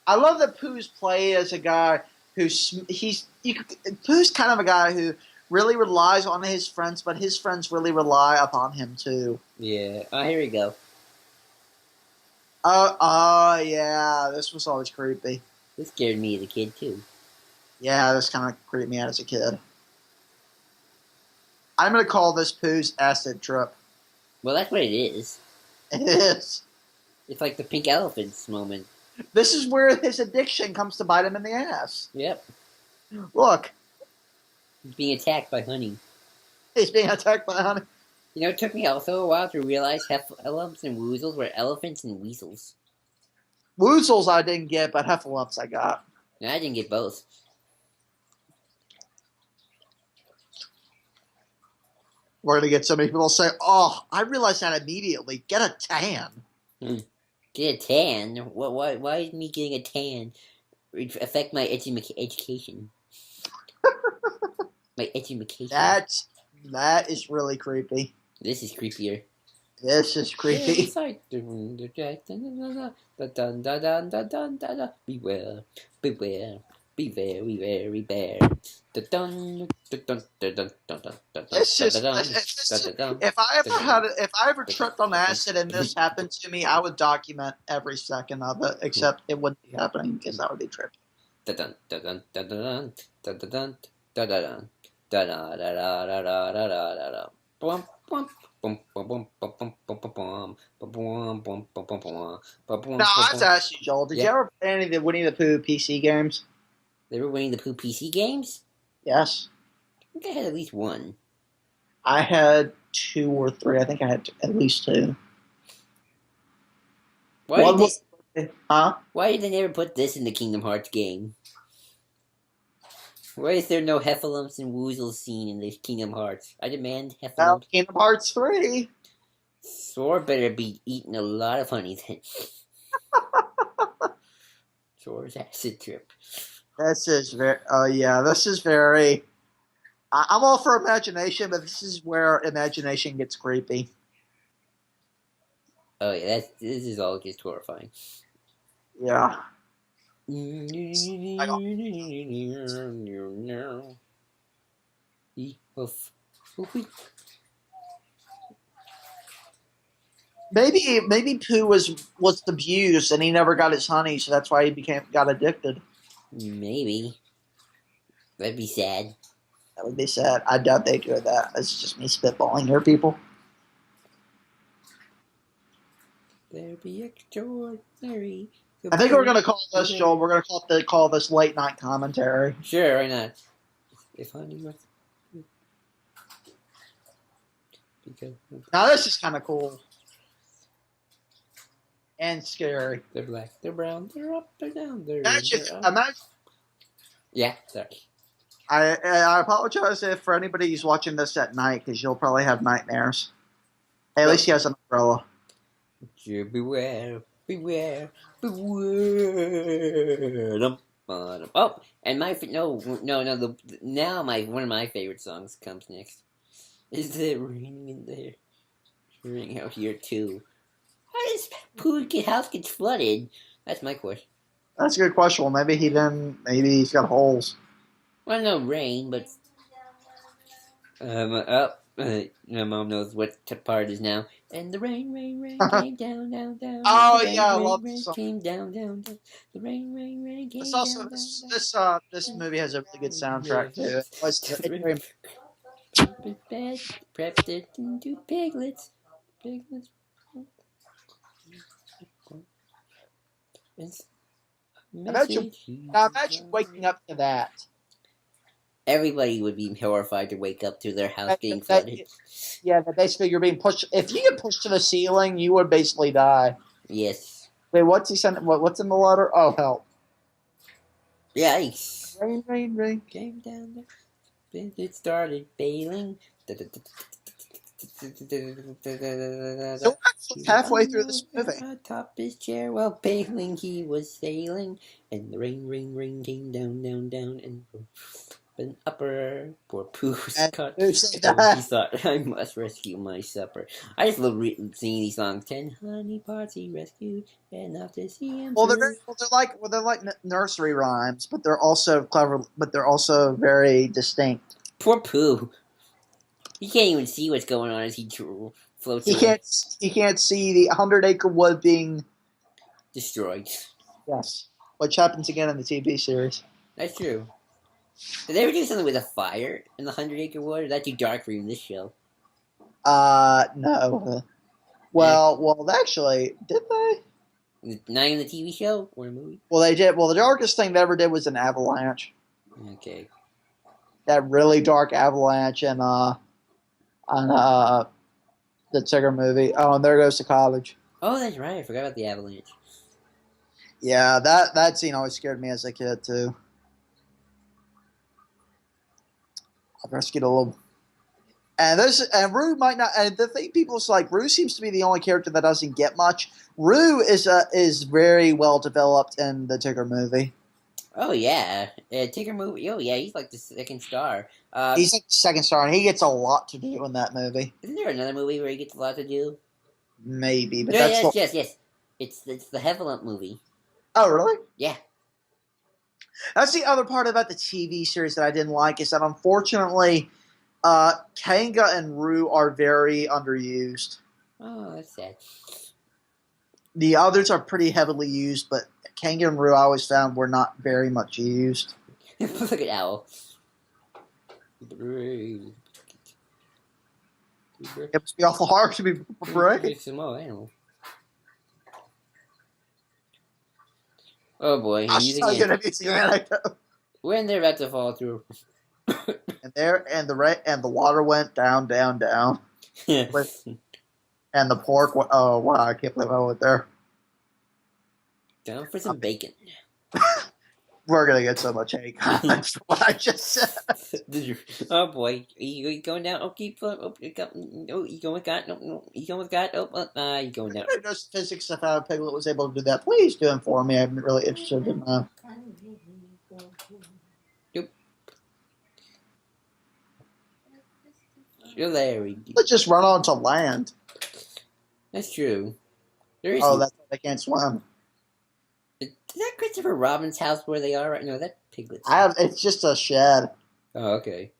I love that Pooh's play as a guy Pooh's kind of a guy who really relies on his friends, but his friends really rely upon him too. Yeah. Oh, here we go. Yeah, this was always creepy. This scared me as a kid too. Yeah, this kind of creeped me out as a kid. I'm going to call this Pooh's acid trip. Well, that's what it is. It is. It's like the pink elephants moment. This is where his addiction comes to bite him in the ass. Yep. Look, He's being attacked by honey. he's being attacked by honey. You know, it took me also a while to realize heffalumps and woozles were elephants and weasels. Woozles I didn't get, but heffalumps I got. And I didn't get both. We're going to get so many people say, oh, I realized that immediately. Get a tan. Get a tan? Why is me getting a tan affect my education? My education. That is really creepy. This is creepier. This is creepy. Beware, beware, be very, very bear. If I ever tripped on acid and this happened to me, I would document every second of it. Except it wouldn't be happening because I would be tripping. Now I have to ask you, Joel. Did you ever play any of the Winnie the Pooh PC games? They were Winnie the Pooh PC games? Yes. I think I had at least one. I had 2 or 3. I think I had at least 2. Why Why did they never put this in the Kingdom Hearts game? Why is there no heffalumps and woozles scene in the Kingdom Hearts? I demand heffalumps. Well, Kingdom Hearts 3. Sora better be eating a lot of honey then. Sora's acid trip. This is very. Oh yeah, this is very. I'm all for imagination, but this is where imagination gets creepy. Oh yeah, this is all just horrifying. Yeah. Maybe Pooh was abused and he never got his honey, so that's why he got addicted. Maybe. That'd be sad. That would be sad. I doubt they'd do that. It's just me spitballing here, people. There be extraordinary. I think we're gonna call this, Joel. We're gonna call this late night commentary. Sure, why not? If honey was. Now this is kind of cool and scary. They're black, they're brown, they're up, they're down, they're imagine. Yeah, sorry. I apologize for anybody who's watching this at night because you'll probably have nightmares. Hey, at least he has an umbrella. Beware, beware, beware. Oh, and my one of my favorite songs comes next. Is it raining in there? It's raining out here too. How does Pooh's house get flooded? That's my question. That's a good question. Well, maybe he's got holes. Well, no rain, but my mom knows what part is now. And the rain came down, down, down. Oh the rain, yeah, I rain, love rain this song. came down, down, down. The rain came This down. also this movie has a really good soundtrack too. Prepped it into piglets. Imagine waking up to that. Everybody would be horrified to wake up to their house getting flooded. Yeah, that basically you're being pushed. If you get pushed to the ceiling, you would basically die. Yes. Wait, what's he sent? What's in the letter? Oh, help! Yikes! Rain came down. It started failing. So halfway through this movie. Atop his chair while bailing, he was sailing, and the rain came down, and an upper poor Pooh's cut. He thought, I must rescue my supper. I just love singing these songs. 10 honey pots he rescued, enough to see him. Well, they're like nursery rhymes, but they're also clever. But they're also very distinct. Poor Pooh. He can't even see what's going on as he floats He away. can't see the 100-acre wood being Destroyed. yes, which happens again in the TV series. That's true. Did they ever do something with a fire in the 100-acre wood? Or is that too dark for even this show? No. Eh, Well, actually, did they? not even the TV show or a movie? Well, they did. Well, the darkest thing they ever did was an avalanche. Okay. That really dark avalanche on the Tigger movie. Oh, and there goes to college. Oh, that's right. I forgot about the avalanche. Yeah, that scene always scared me as a kid too. I rescued a little. And Rue might not. And the thing people's like Rue seems to be the only character that doesn't get much. Rue is very well developed in the Tigger movie. Oh, yeah. Tigger movie. Oh, yeah. He's like the second star. He's like the second star, and he gets a lot to do in that movie. Isn't there another movie where he gets a lot to do? Maybe, but Yeah, that's yes. It's the Heffalump movie. Oh, really? Yeah. That's the other part about the TV series that I didn't like is that unfortunately, Kanga and Rue are very underused. Oh, that's sad. The others are pretty heavily used, but Kanga and Rue I always found were not very much used. Look at Owl. It must be awful hard to be brave. It's a small animal. Oh boy, I'll he's tell you again. an amazing anecdote. When they're about to fall through. And the water went down, down, down, and the pork. Oh wow! I can't believe I went there. Down for some bacon. We're gonna get so much hate comments for what I just said. Oh boy, you going down? Oh, keep oh, you going with God? No, you going with God? Oh, you going down? Just physics of how Piglet was able to do that. Please do it for me. I'm really interested in that. Yep. There we go. Let's just run onto land. That's true. There is. Oh, that's why they can't swim. Is that Christopher Robin's house where they are right now? That Piglet's. It's just a shed. Oh, okay.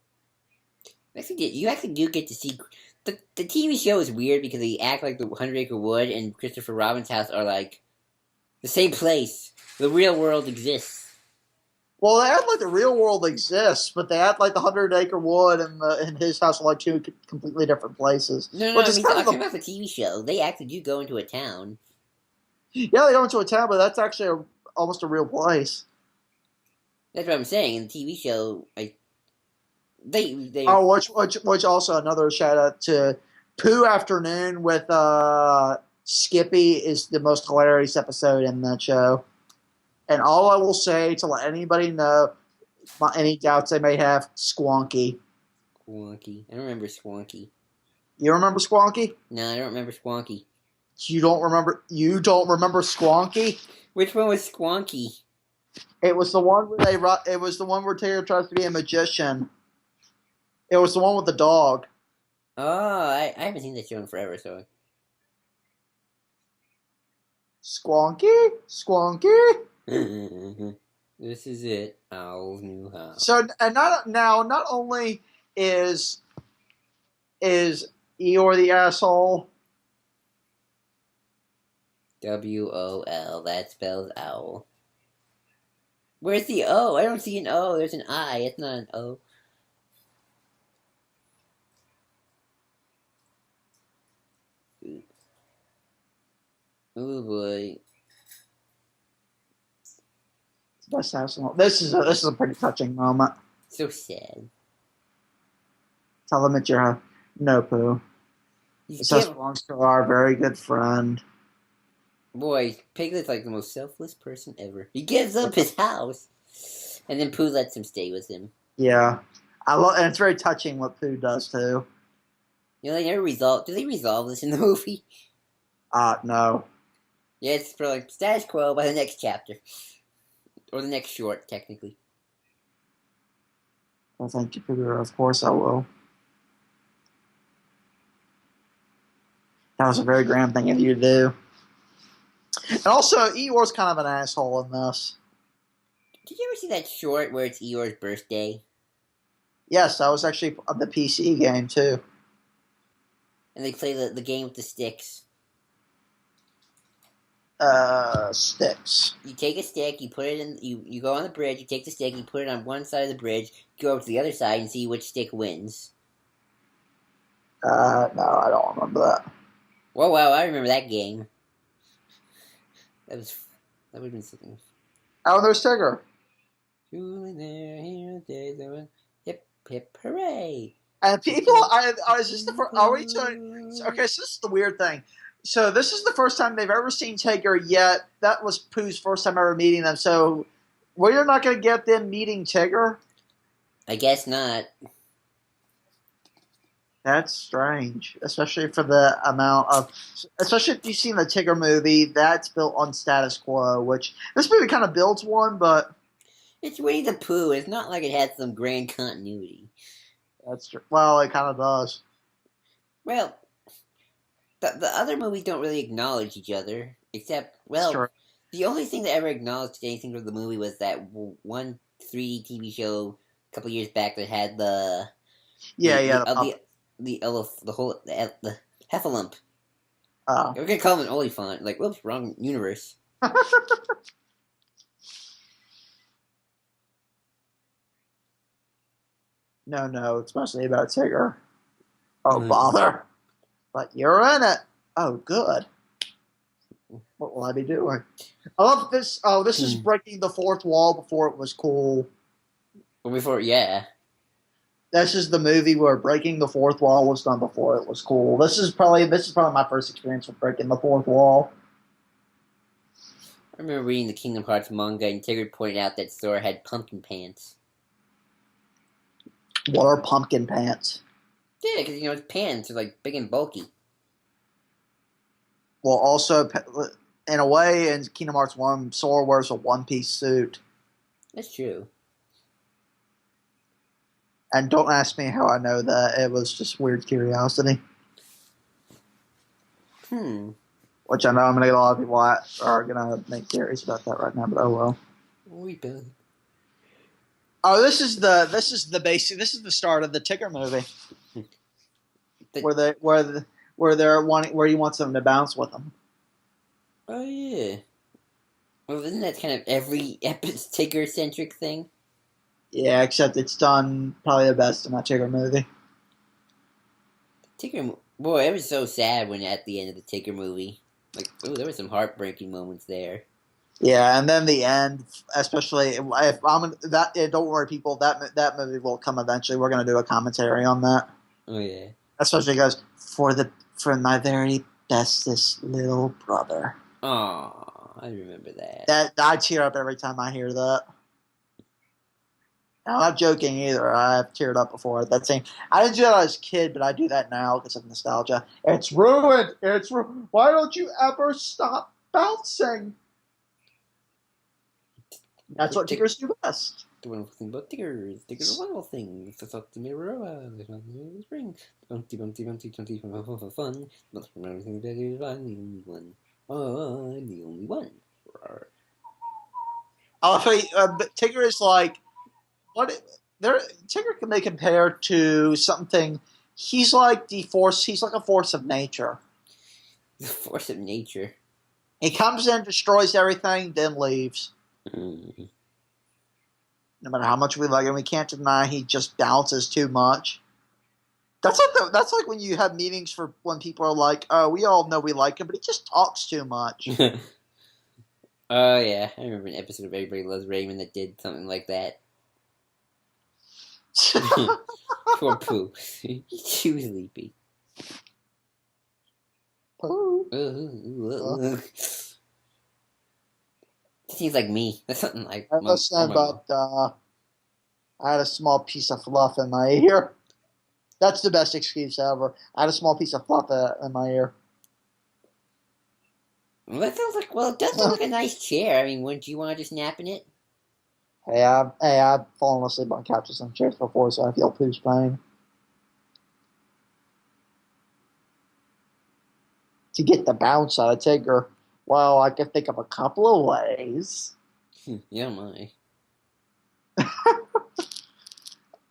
You actually do get to see the TV show is weird because they act like the 100-acre wood and Christopher Robin's house are like the same place. The real world exists. Well, they act like the real world exists, but they act like the 100-acre wood and his house are like two completely different places. No, Which I is mean, kind I'm of talking about the TV show. They actually do go into a town. Yeah, they go into a town, but that's actually almost a real place. That's what I'm saying. In the TV show, they. Oh, which also another shout out to Pooh Afternoon with Skippy is the most hilarious episode in that show. And all I will say to let anybody know any doubts they may have, Squonky. Squonky. I don't remember Squonky. You remember Squonky? No, I don't remember Squonky. You don't remember Squonky? Which one was Squonky? It was the one where it was the one where Taylor tries to be a magician. It was the one with the dog. Oh, I haven't seen that show in forever, so. Squonky. This is it. Owl's new house. So and not only is Eeyore the asshole. WOL. That spells owl. Where's the O? I don't see an O. There's an I. It's not an O. Oh boy. This is a pretty touching moment. So sad. Tell them that you're no Pooh. This belongs to our very good friend. Boy, Piglet's like the most selfless person ever. He gives up his house, and then Pooh lets him stay with him. Yeah, and it's very touching what Pooh does too. You know, they never resolve. Do they resolve this in the movie? No. Yeah, it's for like status quo by the next chapter, or the next short, technically. Well, thank you, Pooh. Of course, I will. That was a very grand thing of you to do. And also, Eeyore's kind of an asshole in this. Did you ever see that short where it's Eeyore's birthday? Yes, that was actually the PC game too. And they play the game with the sticks. Sticks. You take a stick, you put it in. You go on the bridge. You take the stick, you put it on one side of the bridge. Go over to the other side and see which stick wins. No, I don't remember that. Whoa, wow! I remember that game. That was that would have been something. Oh, there's Tigger. Hip hip hooray! And people, is this the first? Are we doing? Okay, so this is the weird thing. So this is the first time they've ever seen Tigger. Yet that was Pooh's first time ever meeting them. So we're not going to get them meeting Tigger. I guess not. That's strange, especially for the amount of, especially if you've seen the Tigger movie. That's built on status quo, which this movie kind of builds one, but It's Winnie the Pooh. It's not like it had some grand continuity. that's true. Well, it kind of does. Well, the other movies don't really acknowledge each other, except, well, the only thing that ever acknowledged anything from the movie was that one 3D TV show a couple years back that had the the heffalump. We're gonna call him an olifant. Like, whoops, wrong universe. No, it's mostly about Tigger. Oh, bother. But you're in it. Oh, good. What will I be doing? I love this. Oh, this is breaking the fourth wall before it was cool. Well, before, yeah. This is the movie where breaking the fourth wall was done before it was cool. This is probably my first experience with breaking the fourth wall. I remember reading the Kingdom Hearts manga, and Tigger pointed out that Sora had pumpkin pants. What are pumpkin pants? Yeah, because, his pants are, like, big and bulky. Well, also, in a way, in Kingdom Hearts 1, Sora wears a one-piece suit. That's true. And don't ask me how I know that. It was just weird curiosity. Which I know I'm going to get a lot of people are going to make theories about that right now, but oh well. We bet. Oh, this is the basic. This is the start of the Tigger movie, where he wants them to bounce with him. Oh yeah. Well, isn't that kind of every Tigger centric thing? Yeah, except it's done probably the best in that Tigger movie. Tigger, boy, it was so sad when at the end of the Tigger movie, like, oh, there were some heartbreaking moments there. Yeah, and then the end, especially if I'm that. Don't worry, people. That movie will come eventually. We're going to do a commentary on that. Oh yeah. Especially because for my very bestest little brother. Oh, I remember that. That I tear up every time I hear that. I'm not joking either. I've teared up before. That scene. I didn't do that as a kid, but I do that now because of nostalgia. It's ruined. It's ruined. Why don't you ever stop bouncing? That's what Tiggers do best. The wonderful thing about Tiggers. Tiggers are wonderful things. It's up to me, there's nothing in the spring. Bumpty, fun. But from everything that is, I'm the only one. I'm the only one. But Tigger is like, Tigger can be compared to something. He's like the force. He's like a force of nature. The force of nature. He comes in, destroys everything, then leaves. Mm. No matter how much we like him, we can't deny he just bounces too much. That's like when you have meetings for when people are like, "Oh, we all know we like him, but he just talks too much." Oh yeah, I remember an episode of Everybody Loves Raymond that did something like that. Poor Pooh. He's too sleepy. Pooh. Seems like me. That's something like. I had a small piece of fluff in my ear. That's the best excuse ever. I had a small piece of fluff in my ear. Well, that sounds like. Well, it does look like a nice chair. I mean, wouldn't you want to just nap in it? Hey, I've fallen asleep on couches and chairs before, so I feel Pooh's pain. To get the bounce out of Tigger, well, I can think of a couple of ways. Yeah, my.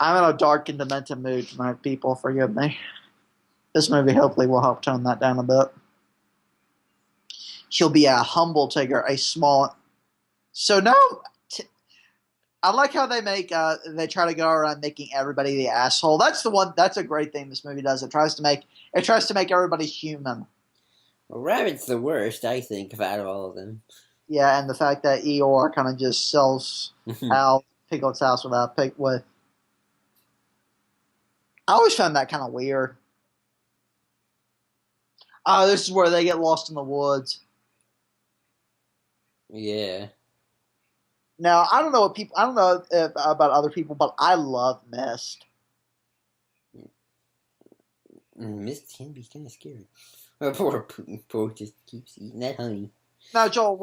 I'm in a dark and demented mood tonight, people. Forgive me. This movie hopefully will help tone that down a bit. She'll be a humble tiger, a small. So now, I like how they try to go around making everybody the asshole. That's the one. That's a great thing this movie does. It tries to make everybody human. Well, Rabbit's the worst, I think, out of all of them. Yeah, and the fact that Eeyore kind of just sells out Piglet's house without pig with. I always found that kind of weird. Oh, this is where they get lost in the woods. Yeah. Now I don't know what people. I don't know about other people, but I love Mist. Mist can be kind of scary. Well, poor Pooh just keeps eating that honey. Now, Joel,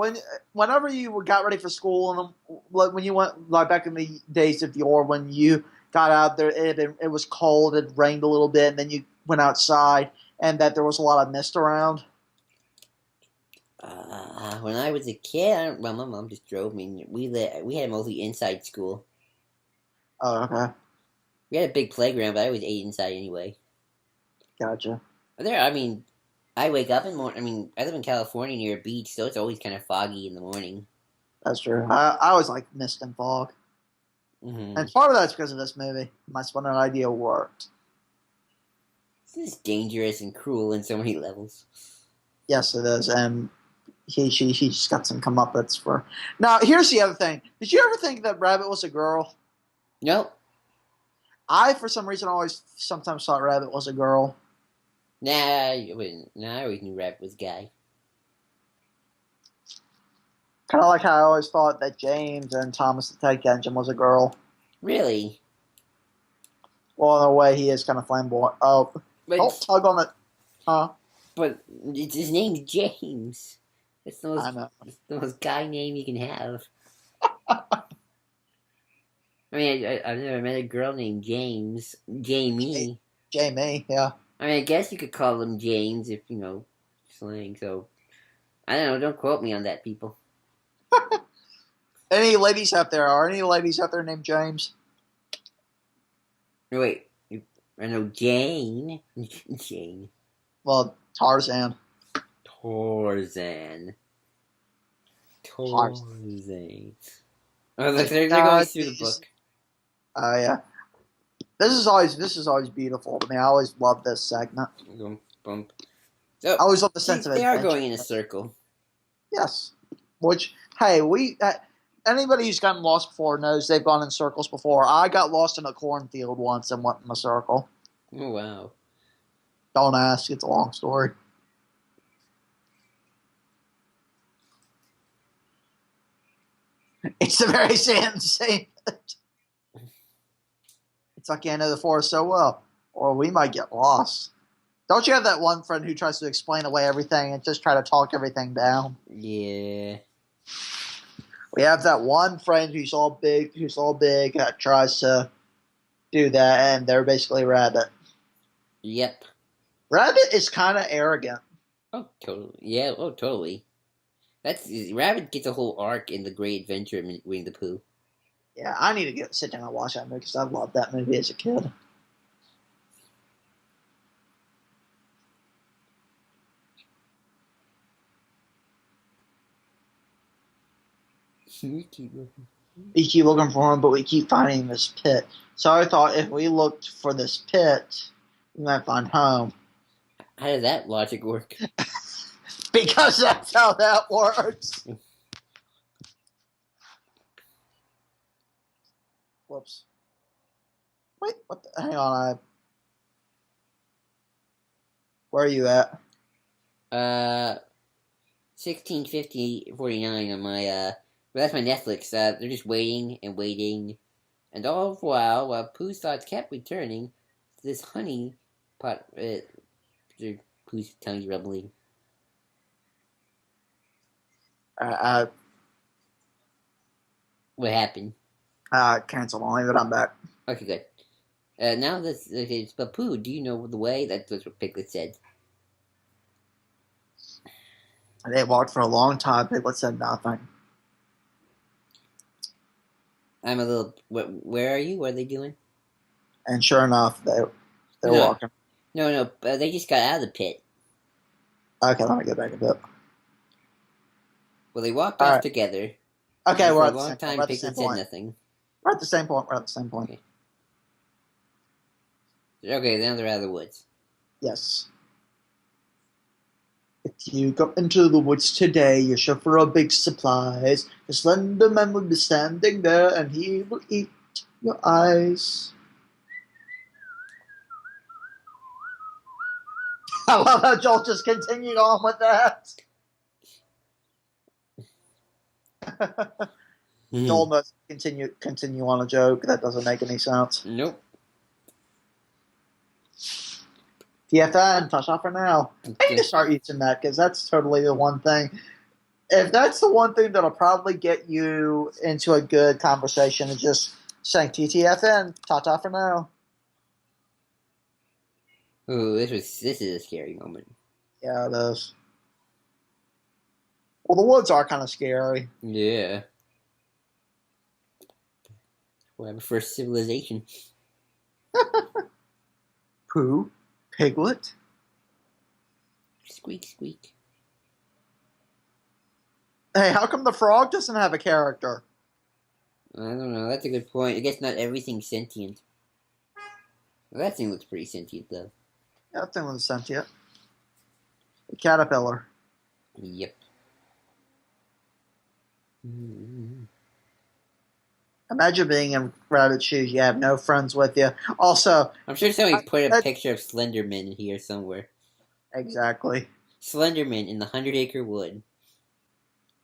whenever you got ready for school, and when you went like back in the days of yore, when you got out there, it was cold, it rained a little bit, and then you went outside, and that there was a lot of mist around. When I was a kid, my mom just drove me. We had mostly inside school. Oh, okay, We had a big playground, but I always ate inside anyway. gotcha. I wake up in the morning. I live in California near a beach, so it's always kind of foggy in the morning. That's true. I always like mist and fog, and part of that's because of this movie. My splendid idea worked. This is dangerous and cruel in so many levels. Yes, it is, and he just got some comeuppance for. Now, here's the other thing. Did you ever think that Rabbit was a girl? Nope. I, for some reason, always sometimes thought Rabbit was a girl. Nah, I always knew Rabbit was a guy. Kind of like how I always thought that James and Thomas the Tank Engine was a girl. Really? Well, in a way, he is kind of flamboyant. Oh, don't tug on it. Huh? But his name's James. It's I the most guy name you can have. I've never met a girl named James. Jamie. Jamie, yeah. I guess you could call him James if, slang, so... I don't know, don't quote me on that, people. Any ladies out there? Are any ladies out there named James? No, wait. I know Jane. Jane. Well, Tarzan. Tarzan. Oh, look, they're No, going through the book. Yeah. This is always beautiful to me. I always love this segment. Bump. So, I always love the sense of they adventure. are going in a circle. Yes. Which, hey, anybody who's gotten lost before knows they've gone in circles before. I got lost in a cornfield once and went in a circle. Oh, wow. Don't ask. It's a long story. It's a very same. It's like I know the forest so well, or we might get lost. Don't you have that one friend who tries to explain away everything and just try to talk everything down? Yeah. We have that one friend who's all big, that tries to do that, and they're basically Rabbit. Yep. Rabbit is kind of arrogant. Oh, totally. Yeah, totally. Rabbit gets a whole arc in The Great Adventure of Winnie the Pooh. Yeah, I need to sit down and watch that movie because I loved that movie as a kid. We keep looking. We keep looking for him, but we keep finding this pit. So I thought if we looked for this pit, we might find home. How does that logic work? Because that's how that works. Whoops. Wait, what the, hang on, where are you at? 1650-49 on my, well, that's my Netflix. They're just waiting and waiting. And all the while Pooh's thoughts kept returning, this honey pot, Pooh's tongue's rumbling. What happened? Cancel only, but I'm back. Okay, good. Now but Pooh, do you know the way? That's what Piglet said. They walked for a long time. Piglet said nothing. I'm a little. Where are you? What are they doing? And sure enough, they're No, walking. no, they just got out of the pit. Okay, let me get back a bit. Well, they walked All off right. together, Okay, and we're for a at the long same point. time, We're at the same Piglet said point. nothing. We're at the same point. We're at the same point. Okay, now they're out of the woods. Yes. If you go into the woods today, you're sure for a big surprise. The Slender Man will be standing there, and he will eat your eyes. I love how Joel just continued on with that. Joel must continue on a joke that doesn't make any sense. Nope. TFN, touch off for now. I need to start using that because that's totally the one thing. If that's the one thing that'll probably get you into a good conversation, is just saying TTFN, ta-ta for now. Ooh, this is a scary moment. Yeah, it is. Well, the woods are kind of scary. Yeah. Whatever for civilization. Pooh, Piglet. Squeak, squeak. Hey, how come the frog doesn't have a character? I don't know. That's a good point. I guess not everything's sentient. Well, that thing looks pretty sentient, though. Yeah, that thing was sentient. A caterpillar. Yep. Mm-hmm. Imagine being in rabbit shoes. You have no friends with you. Also, I'm sure somebody put a picture of Slenderman in here somewhere. Exactly. Slenderman in the 100-acre wood.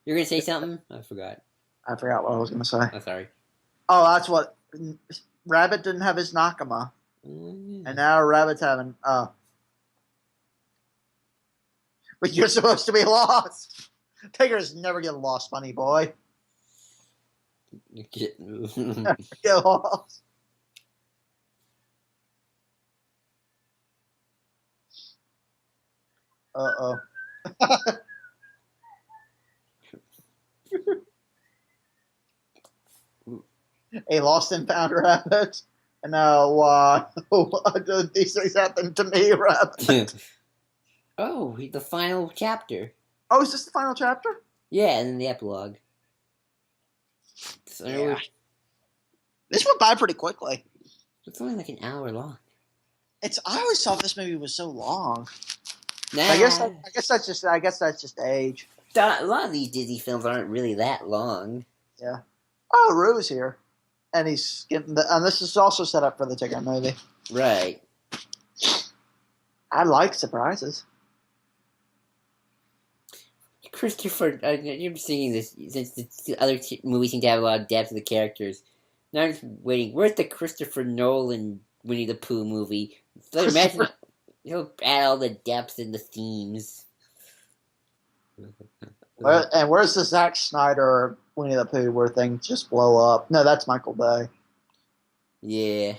You're gonna say something? I forgot. I forgot what I was going to say. I'm sorry. Oh, that's what. Rabbit didn't have his Nakama. Mm-hmm. And now Rabbit's having. But you're supposed to be lost. Tigers never get lost, funny boy. Get lost. Uh-oh. A lost and found rabbit. And now, these things happen to me, rabbit. Oh, the final chapter. Oh, is this the final chapter? Yeah, and then the epilogue. So yeah. This went by pretty quickly. It's only like an hour long. I always thought this movie was so long. Nah. I guess that's just age. A lot of these Disney films aren't really that long. Yeah. Oh, Rue's here, and he's getting and this is also set up for the Tigger movie. Right. I like surprises. Christopher, you're seeing this since the other movies seem to have a lot of depth of the characters. Now I'm just waiting. Where's the Christopher Nolan Winnie the Pooh movie? So imagine he'll add all the depth and the themes. Where's the Zack Snyder Winnie the Pooh where things just blow up? No, that's Michael Bay. Yeah.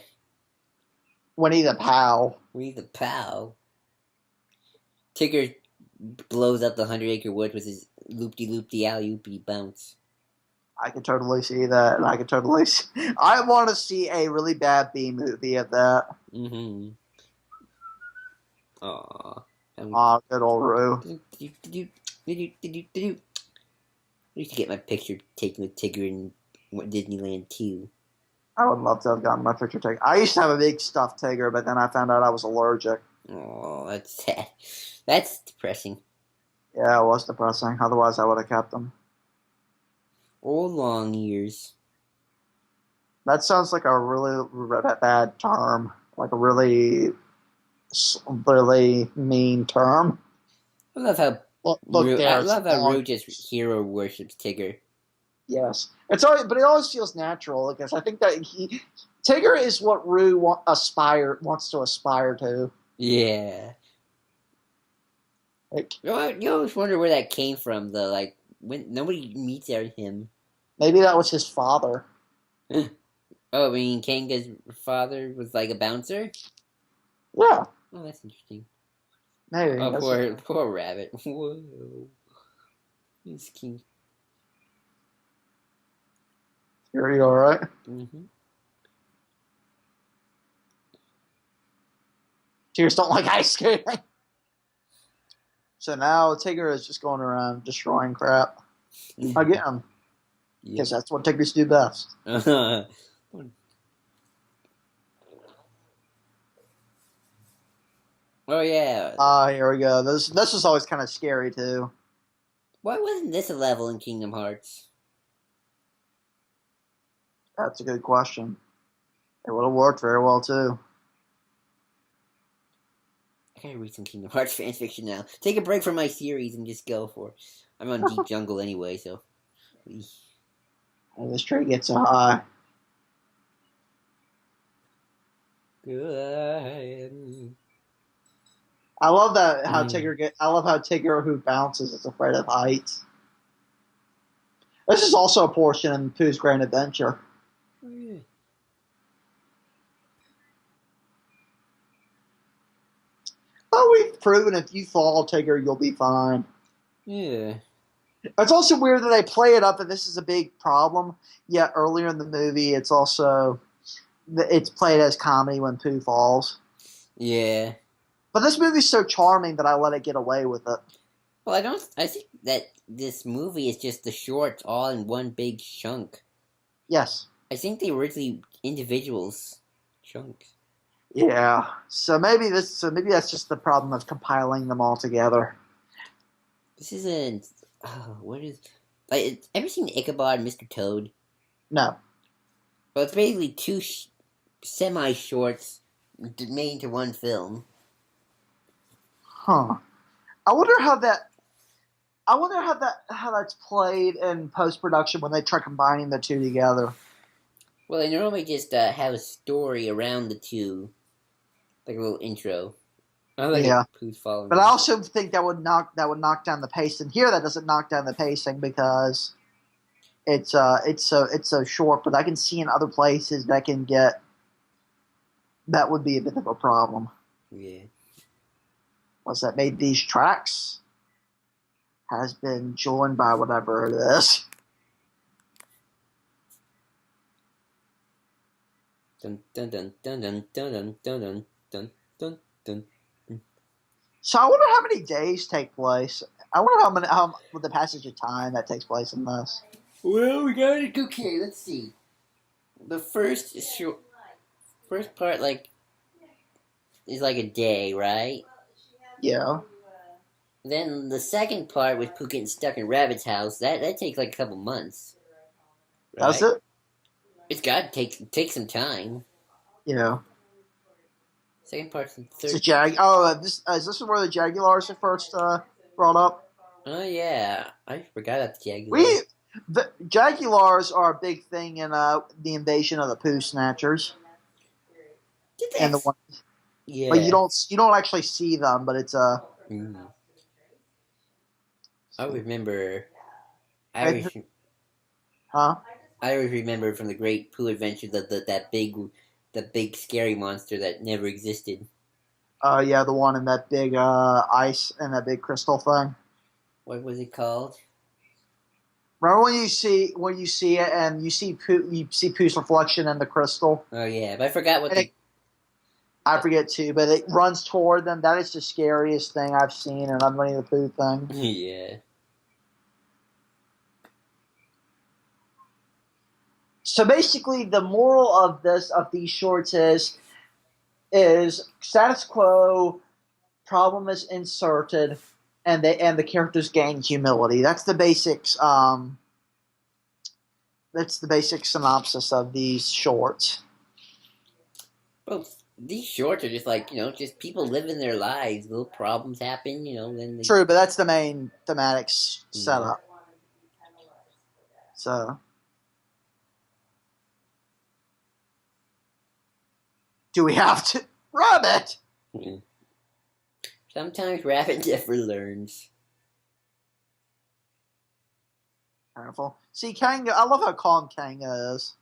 Winnie the Pooh. Winnie the Pooh. Tigger blows up the 100-acre wood with his loop-de-loop-de alley-oopy bounce. I could totally see that. I want to see a really bad B movie of that. Mm-hmm. Aww. Aw, good old Rue. I used to get my picture taken with Tigger in Disneyland too. I would love to have gotten my picture taken. I used to have a big stuffed Tigger, but then I found out I was allergic. Oh, that's sad. That's depressing. Yeah, it was depressing. Otherwise, I would have kept them. Old long ears. That sounds like a really bad term. Like a really, really mean term. I love how Rue just hero worships Tigger. Yes, it's always, but it always feels natural because I think that Tigger is what Rue wants to aspire to. Yeah. You always wonder where that came from, though. Like when nobody meets him. Maybe that was his father. Oh, I mean, Kanga's father was like a bouncer. Yeah. Oh, that's interesting. Maybe. Oh, poor rabbit. Whoa. He's cute. Are you all right? Mm-hmm. Tigers don't like ice skating. So now Tigger is just going around destroying crap again, because that's what Tigers do best. Oh yeah. Here we go. This is always kind of scary too. Why wasn't this a level in Kingdom Hearts? That's a good question. It would have worked very well too. I gotta read some Kingdom Hearts fanfiction now. Take a break from my series and just go for it. I'm on Deep Jungle anyway, so. And this tree gets so high. Good. I love that how Tigger I love how Tigger, who bounces, is afraid of heights. This is also a portion in Pooh's Grand Adventure. Oh, yeah. Oh, we've proven if you fall, Tigger, you'll be fine. Yeah. It's also weird that they play it up that this is a big problem. Yet earlier in the movie, it's played as comedy when Pooh falls. Yeah. But this movie's so charming that I let it get away with it. Well, I think that this movie is just the shorts all in one big chunk. Yes. I think they were originally individuals chunks. Yeah. So maybe that's just the problem of compiling them all together. This isn't. Oh, what is? Ever seen Ichabod and Mr. Toad? No. Well, it's basically two semi-shorts made into one film. Huh. I wonder how that's played in post production when they try combining the two together. Well, they normally just have a story around the two, like a little intro. Yeah. Who's following? But I also think that would knock down the pace. And here, that doesn't knock down the pacing because it's so short. But I can see in other places that would be a bit of a problem. Yeah. What's that made these tracks has been joined by whatever it is. Dun dun dun dun dun dun dun dun dun dun. So I wonder how many days take place. I wonder how with the passage of time that takes place in this. Well, we got it. Okay, let's see. The first part is like a day, right? Yeah. Then the second part with Pooh getting stuck in Rabbit's house, that takes like a couple months. Right? Does it? It's got to take some time. Yeah. Second part's the third. Is this where the Jaguars are first brought up? Oh yeah, I forgot about the Jaguars. The Jaguars are a big thing in the invasion of the Pooh Snatchers. And the one, yeah, but you don't actually see them, but it's a. I remember. Huh? I always remember from the Great Pooh Adventure that big scary monster that never existed. Yeah, the one in that big ice and that big crystal thing. What was it called? Remember when you see it and you see Pooh's reflection in the crystal? Oh yeah, but I forgot what I forget too, but it runs toward them. That is the scariest thing I've seen in a Winnie the Pooh thing. Yeah. So basically, the moral of these shorts is status quo, problem is inserted, and the characters gain humility. That's the basics. That's the basic synopsis of these shorts. Well, these shorts are just like just people living their lives. Little problems happen, Then True, but that's the main thematic setup. So. Do we have to? Rabbit! Sometimes Rabbit never learns. Careful. See, Kanga, I love how calm Kanga is.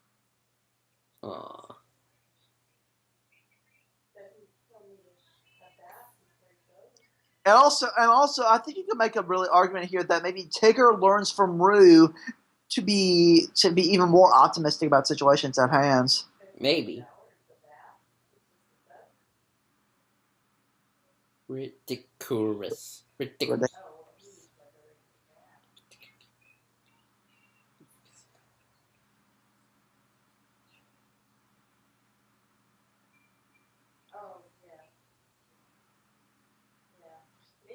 Aww. And also, I think you can make a really argument here that maybe Tigger learns from Roo to be even more optimistic about situations at hand. Maybe. Ridiculous.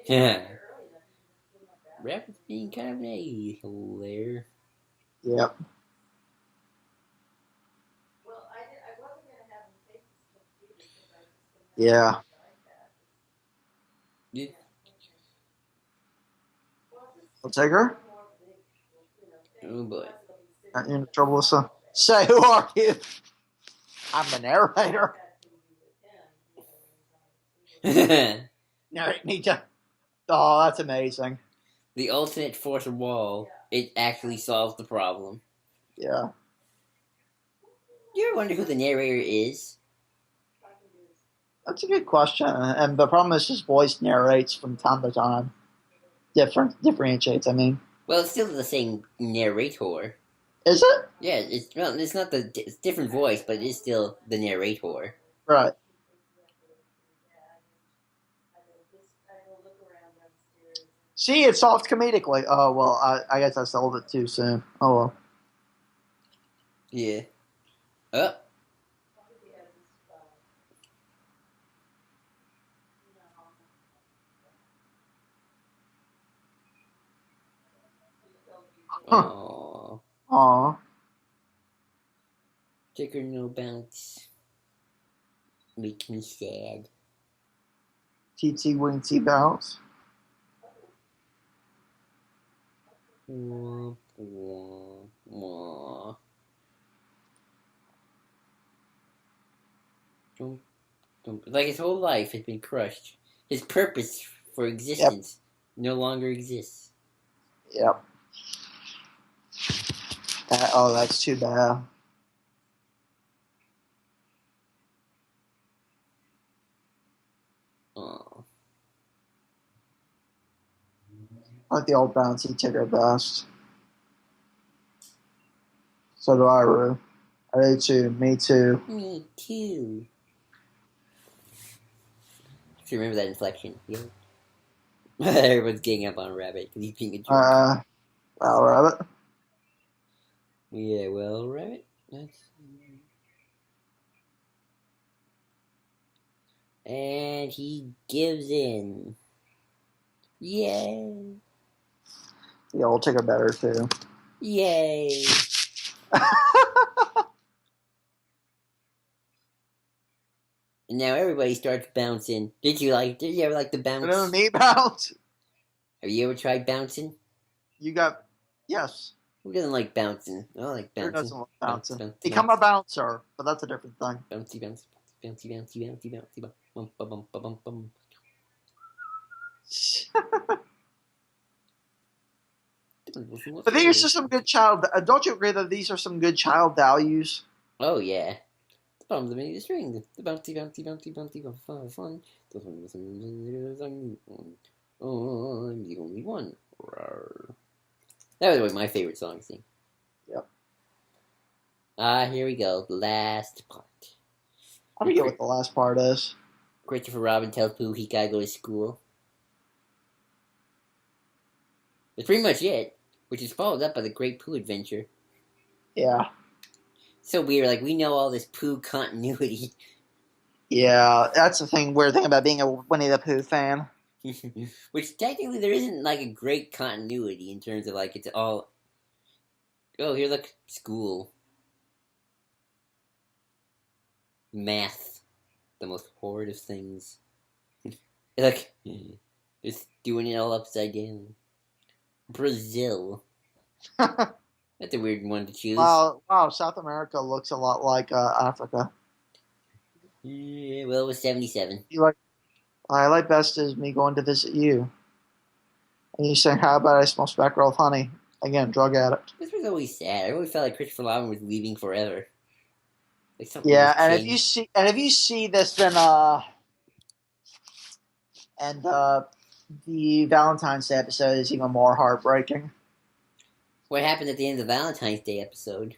Yeah. Rabbit's being kind of a there. Yep. Yeah. Yeah. I'll take her. Oh boy. Are you in trouble with some? Say, who are you? I'm the narrator. Narrate me to. Oh, that's amazing. The ultimate fourth wall. It actually solves the problem. Yeah. You ever wonder who the narrator is? That's a good question. And the problem is his voice narrates from time to time. Differentiates, I mean. Well, it's still the same narrator. Is it? Yeah, it's not it's different voice, but it's still the narrator. Right. See, it solved comedically. Oh, well, I guess I sold it too soon. Oh, well. Yeah. Oh. Huh. Aww. Aw. Ticker no bounce. Make me sad. TT Winty Bounce. Wah, wah, wah. Like his whole life has been crushed. His purpose for existence no longer exists. Yep. Oh, that's too bad. Aww. I like the old bouncy ticker best. So do I, Rue. I do too. Me too. Me too. Just remember that inflection. Yeah. Everyone's getting up on Rabbit because he's being a jerk. Well, Rabbit. Yeah, well, Rabbit. And he gives in. Yay! The old ticker better too. Yay! And now everybody starts bouncing. Did you ever like the bounce? No, me bounce. Have you ever tried bouncing? You got yes. Who doesn't like bouncing? I don't like Who bouncing. doesn't like bouncing? Bounce, Become a bouncer, but that's a different thing. bouncy, bouncy, bouncy, bouncy, bouncy, bouncy, bum, bum, bum, bum, bum. But these are some good child. Don't you agree that these are some good child values? Oh yeah. The bum, the mini, the string, the bouncy, bouncy, bouncy, bouncy, fun, fun. Oh, I'm the only one. That was my favorite song to sing. Yep. Here we go. The last part. I forget what the last part is. Christopher Robin tells Pooh he gotta go to school. That's pretty much it, which is followed up by the Great Pooh Adventure. Yeah. So weird, like we know all this Pooh continuity. Yeah, that's the thing. Weird thing about being a Winnie the Pooh fan. Which technically there isn't like a great continuity in terms of like it's all. Oh, here look, school, math, the most horrid of things. Look, just doing it all upside down. Brazil. That's a weird one to choose. Wow, South America looks a lot like Africa. Yeah, well, it was 77. I like best is me going to visit you. And you saying, how about I smell speckled of honey? Again, drug addict. This was always sad. I always felt like Christopher Robin was leaving forever. Like something. Yeah, and if you see this, then the Valentine's Day episode is even more heartbreaking. What happened at the end of the Valentine's Day episode?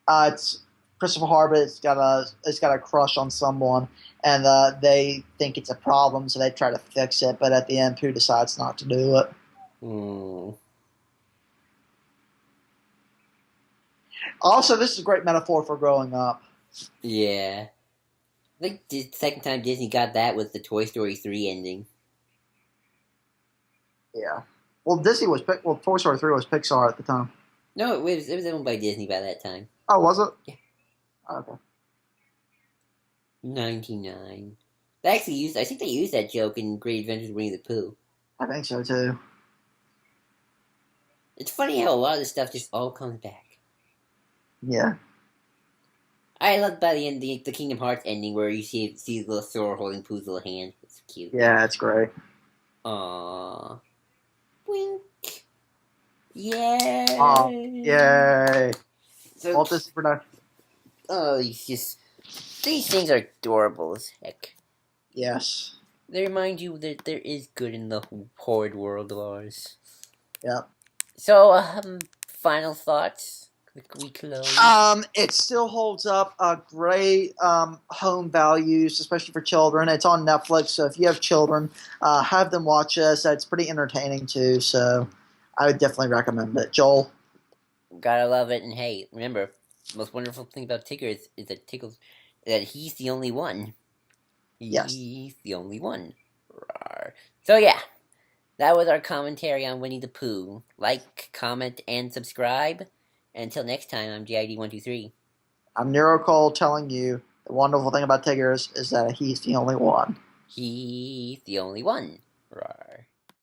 It's Christopher Harbott's got a crush on someone, and they think it's a problem, so they try to fix it. But at the end, Pooh decides not to do it. Hmm. Also, this is a great metaphor for growing up. Yeah. I think the second time Disney got that was the Toy Story 3 ending. Yeah. Well, Toy Story 3 was Pixar at the time. No, it was owned by Disney by that time. Oh, was it? Yeah. Okay. 99. They actually used. I think they used that joke in Great Adventures of Winnie the Pooh. I think so too. It's funny how a lot of this stuff just all comes back. Yeah. I love by the end the Kingdom Hearts ending where you see little Sora holding Pooh's little hand. It's cute. Yeah, it's great. Aww. Wink. Yay. Oh, yay. So, Walt Disney Production. oh, these things are adorable as heck. Yes. They remind you that there is good in the horrid world of ours. Yep. So, final thoughts? We close. It still holds up. Great home values, especially for children. It's on Netflix, so if you have children, have them watch this. It's pretty entertaining too. So, I would definitely recommend it. Joel. Gotta love it, and hey, remember, the most wonderful thing about Tigger is that he's the only one. Yes. He's the only one. Rawr. So yeah, that was our commentary on Winnie the Pooh. Like, comment, and subscribe. And until next time, I'm JID123. I'm Nero Cole telling you the wonderful thing about Tigger is that he's the only one. He's the only one. Rawr.